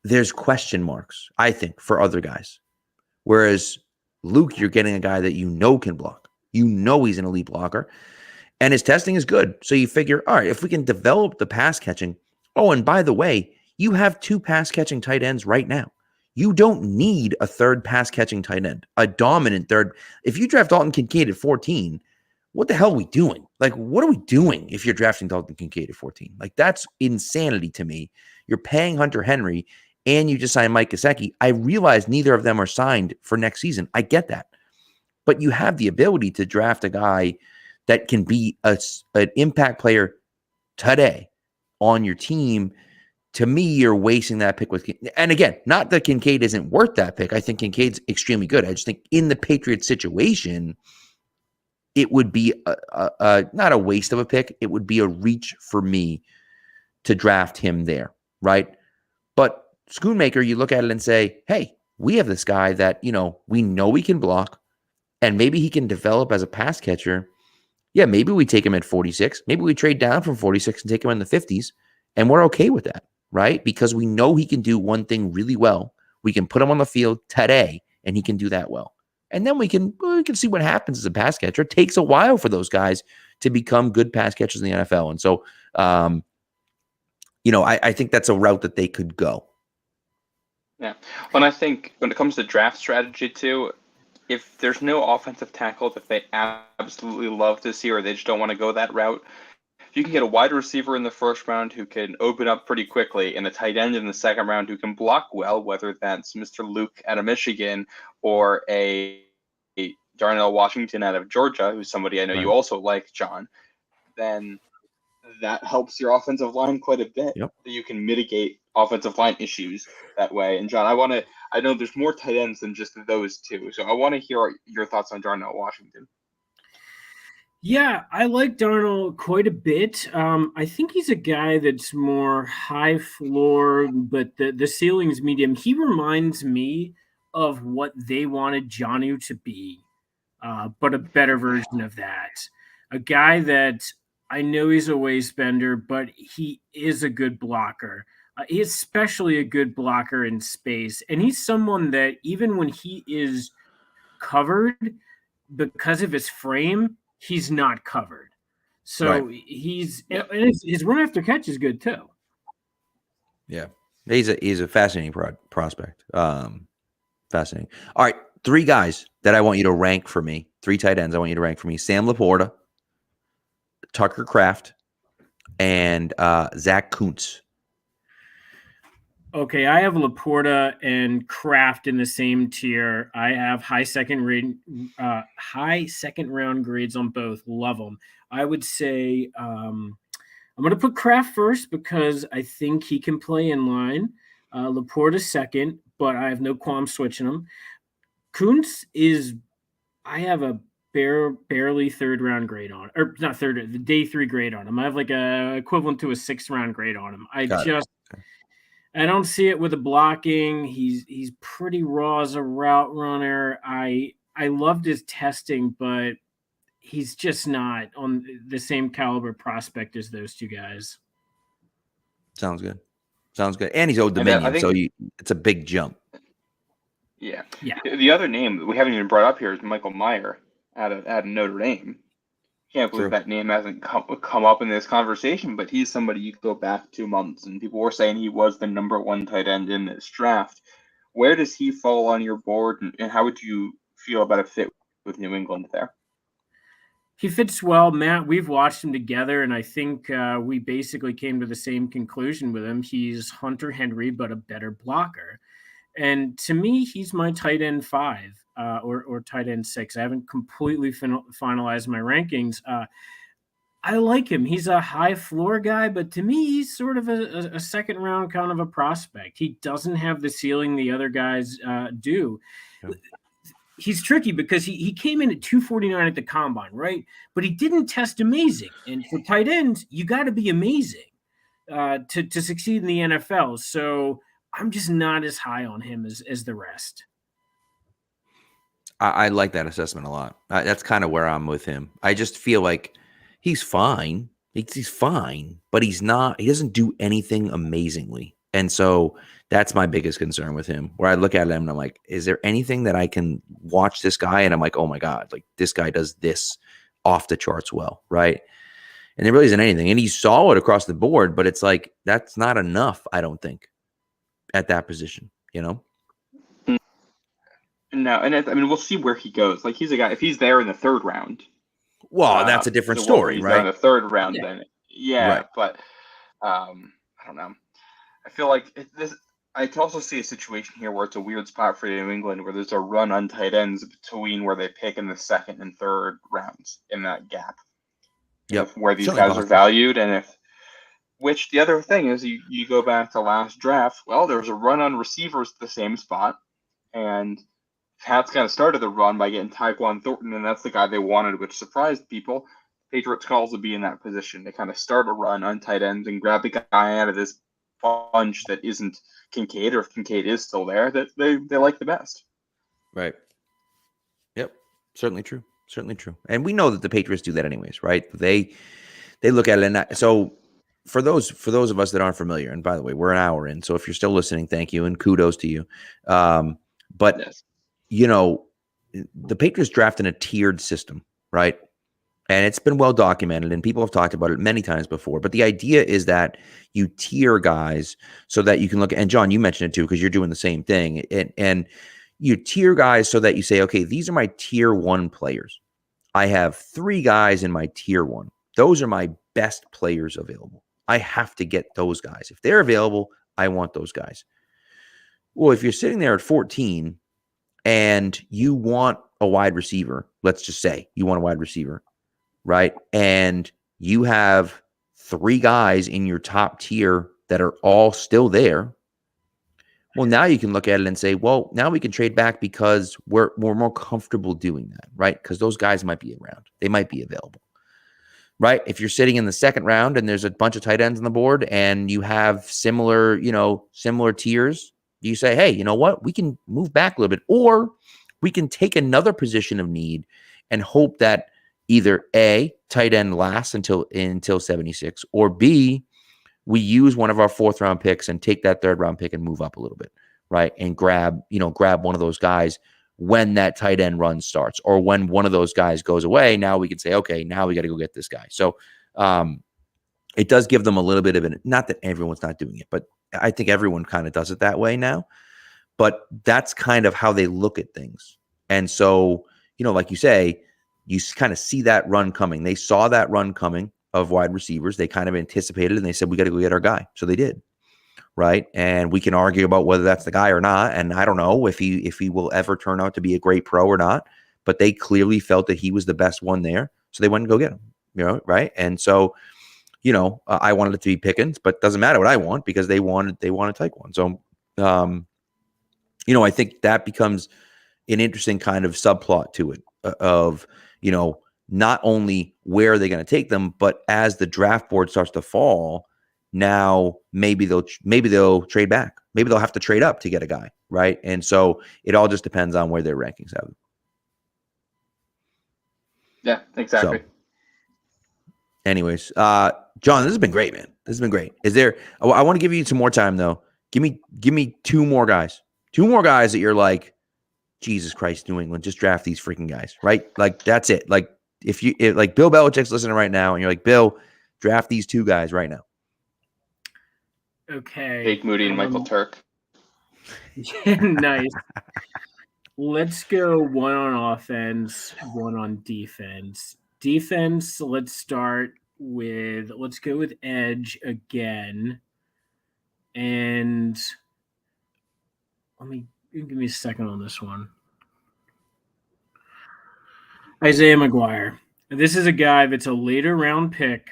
Speaker 2: there's question marks, I think, for other guys. Whereas Luke, you're getting a guy that can block. He's an elite blocker, and his testing is good. So you figure, all right, if we can develop the pass catching. Oh, and by the way, you have 2 pass catching tight ends right now. You don't need a third pass catching tight end, a dominant third. If you draft Dalton Kincaid at 14, what the hell are we doing? Like, what are we doing if you're drafting Dalton Kincaid at 14? Like, that's insanity to me. You're paying Hunter Henry and you just signed Mike Gesicki. I realize neither of them are signed for next season. I get that. But you have the ability to draft a guy that can be an impact player today on your team. To me, you're wasting that pick with, and again, not that Kincaid isn't worth that pick. I think Kincaid's extremely good. I just think in the Patriots situation, it would be not a waste of a pick. It would be a reach for me to draft him there, right? But Schoonmaker, you look at it and say, hey, we have this guy that, we know he can block, and maybe he can develop as a pass catcher. Yeah, maybe we take him at 46. Maybe we trade down from 46 and take him in the 50s, and we're okay with that, right? Because we know he can do one thing really well. We can put him on the field today, and he can do that well. And then we can see what happens as a pass catcher. It takes a while for those guys to become good pass catchers in the NFL. And so, I think that's a route that they could go.
Speaker 4: Yeah. When I think when it comes to draft strategy too, if there's no offensive tackle that they absolutely love to see, or they just don't want to go that route, if you can get a wide receiver in the first round who can open up pretty quickly, and a tight end in the second round who can block well, whether that's Mr. Luke out of Michigan or a Darnell Washington out of Georgia, who's somebody I know you also like, John, then that helps your offensive line quite a bit.
Speaker 2: Yep.
Speaker 4: You can mitigate offensive line issues that way. And John, I know there's more tight ends than just those two, so I want to hear your thoughts on Darnell Washington.
Speaker 3: Yeah, I like Darnold quite a bit. I think he's a guy that's more high floor, but the ceiling is medium. He reminds me of what they wanted Jonnu to be, but a better version of that. A guy that I know he's a waist bender, but he is a good blocker. He's especially a good blocker in space. And he's someone that even when he is covered, because of his frame, he's not covered. So his run after catch is good too.
Speaker 2: Yeah. He's a fascinating prospect. Fascinating. All right. 3 guys that I want you to rank for me. 3 tight ends I want you to rank for me. Sam Laporta, Tucker Kraft, and Zach Kuntz.
Speaker 3: Okay, I have Laporta and Kraft in the same tier. I have high second round grades on both. Love them. I would say I'm going to put Kraft first because I think he can play in line. Laporta second, but I have no qualms switching him. Kuntz is, I have a barely third round grade on, or not third, the day 3 grade on him. I have like a equivalent to a 6th round grade on him. I don't see it with the blocking. He's pretty raw as a route runner. I loved his testing, but he's just not on the same caliber prospect as those two guys.
Speaker 2: Sounds good. And he's Old Dominion, so it's a big jump.
Speaker 4: Yeah.
Speaker 3: Yeah.
Speaker 4: The other name that we haven't even brought up here is Michael Meyer out of Notre Dame. Can't believe that name hasn't come up in this conversation, but he's somebody you go back 2 months and people were saying he was the number 1 tight end in this draft. Where does he fall on your board, and how would you feel about a fit with New England there?
Speaker 3: He fits well, Matt. We've watched him together, and I think we basically came to the same conclusion with him. He's Hunter Henry, but a better blocker. And to me, he's my tight end 5 or tight end 6. I haven't completely finalized my rankings. I like him. He's a high floor guy, but to me, he's sort of a second round kind of a prospect. He doesn't have the ceiling the other guys do. Yeah. He's tricky because he came in at 249 at the combine, right? But he didn't test amazing. And for tight ends, you got to be amazing to succeed in the NFL. So I'm just not as high on him as the rest.
Speaker 2: I like that assessment a lot. That's kind of where I'm with him. I just feel like he's fine. He's fine, but he doesn't do anything amazingly. And so that's my biggest concern with him, where I look at him and I'm like, is there anything that I can watch this guy? And I'm like, oh my God, like this guy does this off the charts well, right? And there really isn't anything. And he's solid across the board, but it's like, that's not enough, I don't think, at that position, you know?
Speaker 4: No, and I mean, we'll see where he goes. Like, he's a guy, if he's there in the 3rd round.
Speaker 2: Well, that's a different story, right?
Speaker 4: In the 3rd round, then. Yeah,
Speaker 2: right.
Speaker 4: But I don't know. I feel like I can also see a situation here where it's a weird spot for New England, where there's a run on tight ends between where they pick in the 2nd and 3rd rounds in that gap.
Speaker 2: Yep.
Speaker 4: Where these guys are valued, and which the other thing is, you go back to last draft. Well, there was a run on receivers at the same spot, and Pats kind of started the run by getting Tyquan Thornton, and that's the guy they wanted, which surprised people. Patriots can also be in that position. They kind of start a run on tight ends and grab the guy out of this bunch that isn't Kincaid, or if Kincaid is still there, that they like the best.
Speaker 2: Right. Yep. Certainly true. And we know that the Patriots do that anyways, right? They look at it, and so for those of us that aren't familiar, and by the way, we're an hour in, so if you're still listening, thank you and kudos to you. But yes. You know, the Patriots draft in a tiered system, right? And it's been well documented, and people have talked about it many times before. But the idea is that you tier guys so that you can look. And John, you mentioned it too, because you're doing the same thing. And you tier guys so that you say, okay, these are my tier 1 players. I have 3 guys in my tier 1. Those are my best players available. I have to get those guys. If they're available, I want those guys. Well, if you're sitting there at 14 and you want a wide receiver, let's just say you want a wide receiver, right? And you have 3 guys in your top tier that are all still there. Well, now you can look at it and say, well, now we can trade back because we're more comfortable doing that, right? Because those guys might be around. They might be available, right? If you're sitting in the 2nd round and there's a bunch of tight ends on the board and you have similar tiers, you say, hey, you know what? We can move back a little bit, or we can take another position of need and hope that either A, tight end lasts until 76, or B, we use one of our 4th round picks and take that 3rd round pick and move up a little bit, right? And grab one of those guys when that tight end run starts, or when one of those guys goes away. Now we can say, okay, now we got to go get this guy. So it does give them a little bit of not that everyone's not doing it, but I think everyone kind of does it that way now. But that's kind of how they look at things. And so, like you say, you kind of see that run coming. They saw that run coming of wide receivers. They kind of anticipated, and they said, we got to go get our guy. So they did, right? And we can argue about whether that's the guy or not. And I don't know if he will ever turn out to be a great pro or not. But they clearly felt that he was the best one there, so they went and go get him. Right? And so, I wanted it to be Pickens, but it doesn't matter what I want because they wanted Tyquan. So, I think that becomes an interesting kind of subplot to it of, not only where are they going to take them, but as the draft board starts to fall, now maybe they'll trade back. Maybe they'll have to trade up to get a guy, right? And so it all just depends on where their rankings have them.
Speaker 4: Yeah, exactly.
Speaker 2: So, anyways, John, this has been great, man. This has been great. I want to give you some more time though. Give me two more guys that you're like, Jesus Christ, New England, just draft these freaking guys, right? Like that's it. Like if Bill Belichick's listening right now and you're like, Bill, draft these two guys right now.
Speaker 3: Okay.
Speaker 4: Jake Moody and Michael Turk.
Speaker 3: Yeah, nice. Let's go one on offense, one on defense. Defense, let's go with edge again. And give me a second on this one. Isaiah McGuire. This is a guy that's a later round pick.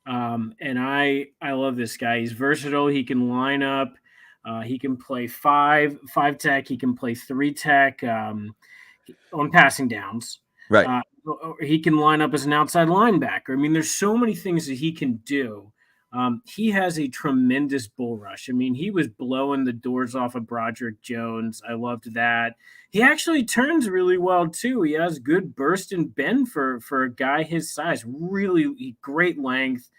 Speaker 3: And I love this guy. He's versatile. He can line up. He can play five tech. He can play 3 tech on passing downs.
Speaker 2: Right.
Speaker 3: He can line up as an outside linebacker. I mean, there's so many things that he can do. He has a tremendous bull rush. I mean, he was blowing the doors off of Broderick Jones. I loved that. He actually turns really well, too. He has good burst and bend for a guy his size. Really great length.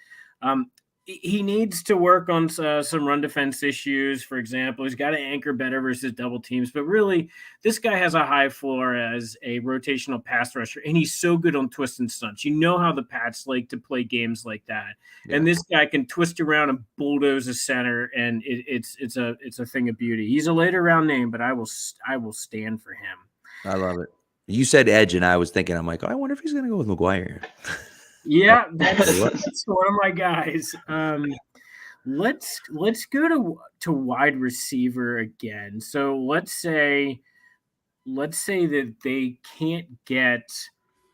Speaker 3: He needs to work on some run defense issues. For example, he's got to anchor better versus double teams. But really, this guy has a high floor as a rotational pass rusher, and he's so good on twist and stunts. You know how the Pats like to play games like that. Yeah. And this guy can twist around and bulldoze a center, and it's a thing of beauty. He's a later round name, but I will stand for him.
Speaker 2: I love it. You said edge, and I was thinking, I'm like, I wonder if he's going to go with McGuire.
Speaker 3: Yeah, that's one of my guys. Let's go to wide receiver again. So let's say that they can't get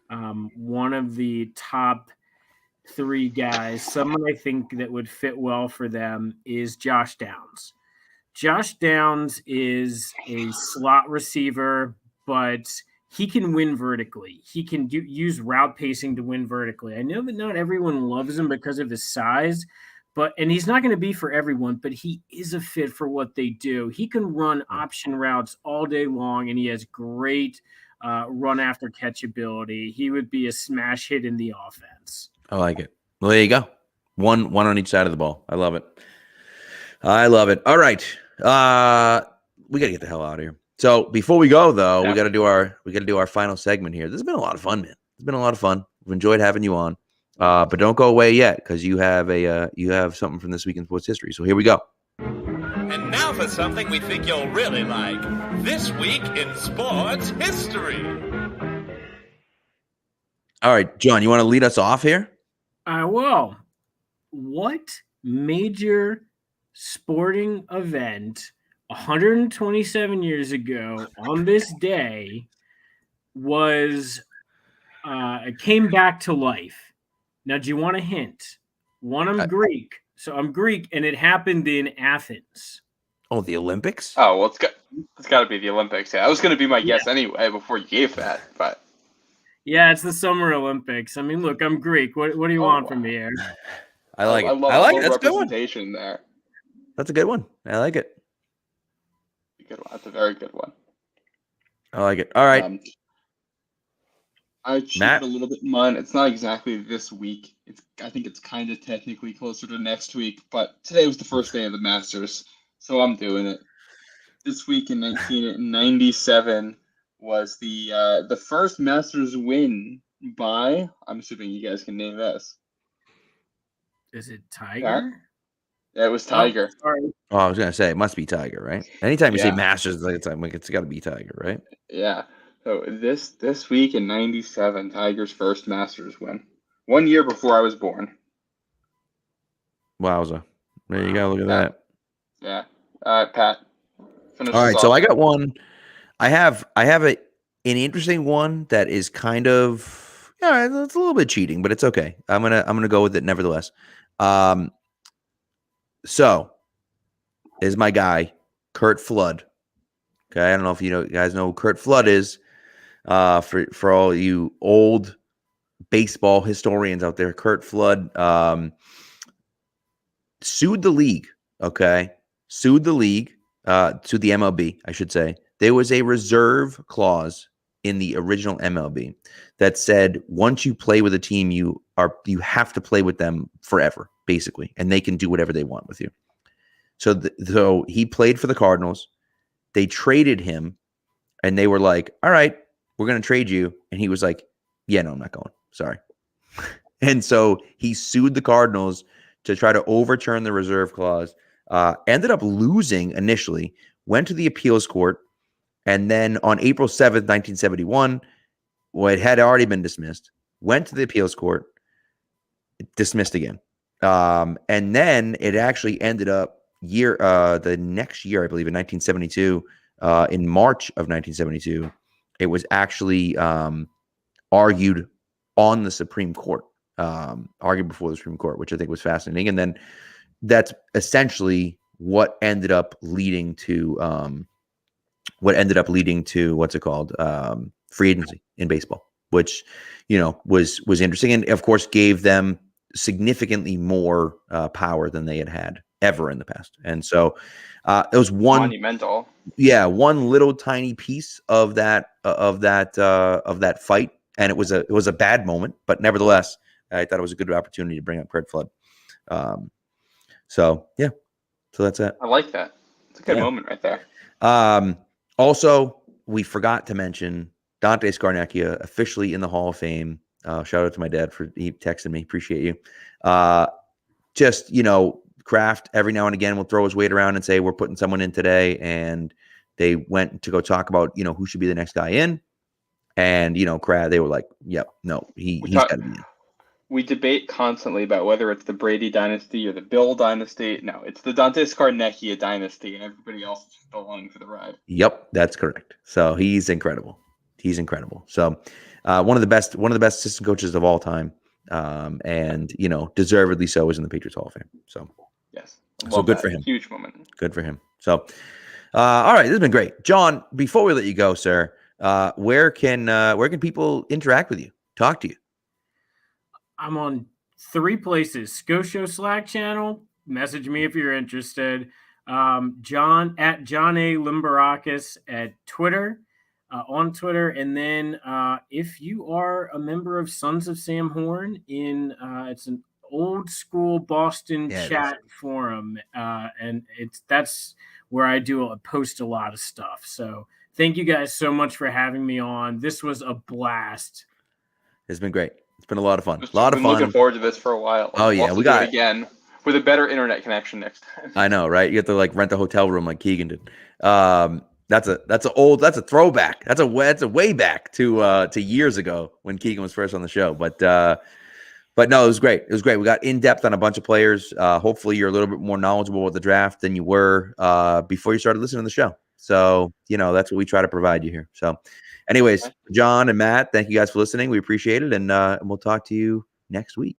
Speaker 3: one of the top 3 guys. Someone I think that would fit well for them is Josh Downs. Josh Downs is a slot receiver, but he can win vertically. He can use route pacing to win vertically. I know that not everyone loves him because of his size, and he's not going to be for everyone, but he is a fit for what they do. He can run option routes all day long, and he has great run after catch ability. He would be a smash hit in the offense.
Speaker 2: I like it. Well, there you go. One on each side of the ball. I love it. All right. We got to get the hell out of here. So before we go, though, we got to do our final segment here. This has been a lot of fun, man. It's been a lot of fun. We've enjoyed having you on, but don't go away yet because you have something from this week in sports history. So here we go.
Speaker 5: And now for something we think you'll really like. This week in sports history.
Speaker 2: All right, John, you want to lead us off here?
Speaker 3: I will. What major sporting event 127 years ago on this day came back to life? Now, do you want a hint? I'm Greek. So I'm Greek, and it happened in Athens.
Speaker 2: Oh, the Olympics?
Speaker 4: Oh, well, it's got to be the Olympics. Yeah, I was going to be my guess anyway before you gave that, but...
Speaker 3: Yeah, it's the Summer Olympics. I mean, look, I'm Greek. What do you want from me here?
Speaker 2: I like it.
Speaker 4: I like
Speaker 2: it. That's a good one.
Speaker 4: There.
Speaker 2: That's a good one. I like it.
Speaker 4: Good one. That's a very good one.
Speaker 2: I like it. All right.
Speaker 4: I cheated a little bit in mine. It's not exactly this week. I think it's kind of technically closer to next week, but today was the first day of the Masters, so I'm doing it. This week in 1997 was the first Masters win by, I'm assuming you guys can name this.
Speaker 3: Is it Tiger?
Speaker 4: Yeah, it was Tiger.
Speaker 3: Oh, sorry.
Speaker 2: Oh, I was gonna say it must be Tiger, right? Anytime you say Masters, it's got to be Tiger, right?
Speaker 4: Yeah. So this week in 97, Tiger's first Masters win. 1 year before I was born.
Speaker 2: Wowza! There you go. Look at that.
Speaker 4: Yeah. Pat, finish
Speaker 2: All
Speaker 4: us
Speaker 2: right, so
Speaker 4: off
Speaker 2: I
Speaker 4: here.
Speaker 2: got one. I have an interesting one that is kind of it's a little bit cheating, but it's okay. I'm gonna go with it nevertheless. So is my guy Kurt Flood. Okay, I don't know if you guys know who Kurt Flood is. For all you old baseball historians out there, Kurt Flood sued the league. Okay, sued the league to the MLB, I should say. There was a reserve clause in the original MLB that said once you play with a team, you have to play with them forever, basically, and they can do whatever they want with you. So he played for the Cardinals. They traded him, and they were like, "All right, we're going to trade you," and he was like, "Yeah, no, I'm not going. Sorry." And so he sued the Cardinals to try to overturn the reserve clause. Ended up losing initially. Went to the appeals court. And then on April 7th, 1971, it had already been dismissed, went to the appeals court, dismissed again. And then it actually ended up the next year, I believe, in 1972, in March of 1972, it was actually argued on the Supreme Court, argued before the Supreme Court, which I think was fascinating. And then that's essentially what ended up leading to what's it called? Free agency in baseball, which, was interesting. And of course gave them significantly more power than they had ever in the past. And so it was
Speaker 4: Monumental.
Speaker 2: one little tiny piece of that fight. And it was a bad moment, but nevertheless, I thought it was a good opportunity to bring up Kurt Flood. So that's it.
Speaker 4: I like that. It's a good moment right there.
Speaker 2: Also, we forgot to mention Dante Scarnecchia officially in the Hall of Fame. Shout out to my dad he texted me. Appreciate you. Just, Kraft every now and again will throw his weight around and say, we're putting someone in today. And they went to go talk about, who should be the next guy in. And, Kraft, they were like, yep, no, he's got to be in.
Speaker 4: We debate constantly about whether it's the Brady dynasty or the Bill dynasty. No, it's the Dante Scarnecchia dynasty, and everybody else is just along for the ride.
Speaker 2: Yep, that's correct. So he's incredible. So one of the best assistant coaches of all time, and deservedly so, is in the Patriots Hall of Fame. So
Speaker 4: yes,
Speaker 2: so good for him.
Speaker 4: Huge moment.
Speaker 2: Good for him. So all right, this has been great, John. Before we let you go, sir, where can people interact with you, talk to you?
Speaker 3: I'm on 3 places. Go Show Slack channel. Message me if you're interested. John A. Limberakis at Twitter, on Twitter. And then if you are a member of Sons of Sam Horn, it's an old school Boston chat forum. And that's where I post a lot of stuff. So thank you guys so much for having me on. This was a blast.
Speaker 2: It's been great. It's been a lot of fun.
Speaker 4: Looking forward to this for a while.
Speaker 2: Oh yeah,
Speaker 4: we got it again with a better internet connection next time.
Speaker 2: I know, right? You have to rent a hotel room like Keegan did. That's a throwback. That's a way back to years ago when Keegan was first on the show. But no, it was great. It was great. We got in depth on a bunch of players. Hopefully, you're a little bit more knowledgeable with the draft than you were before you started listening to the show. So that's what we try to provide you here. So. Anyways, John and Matt, thank you guys for listening. We appreciate it. And we'll talk to you next week.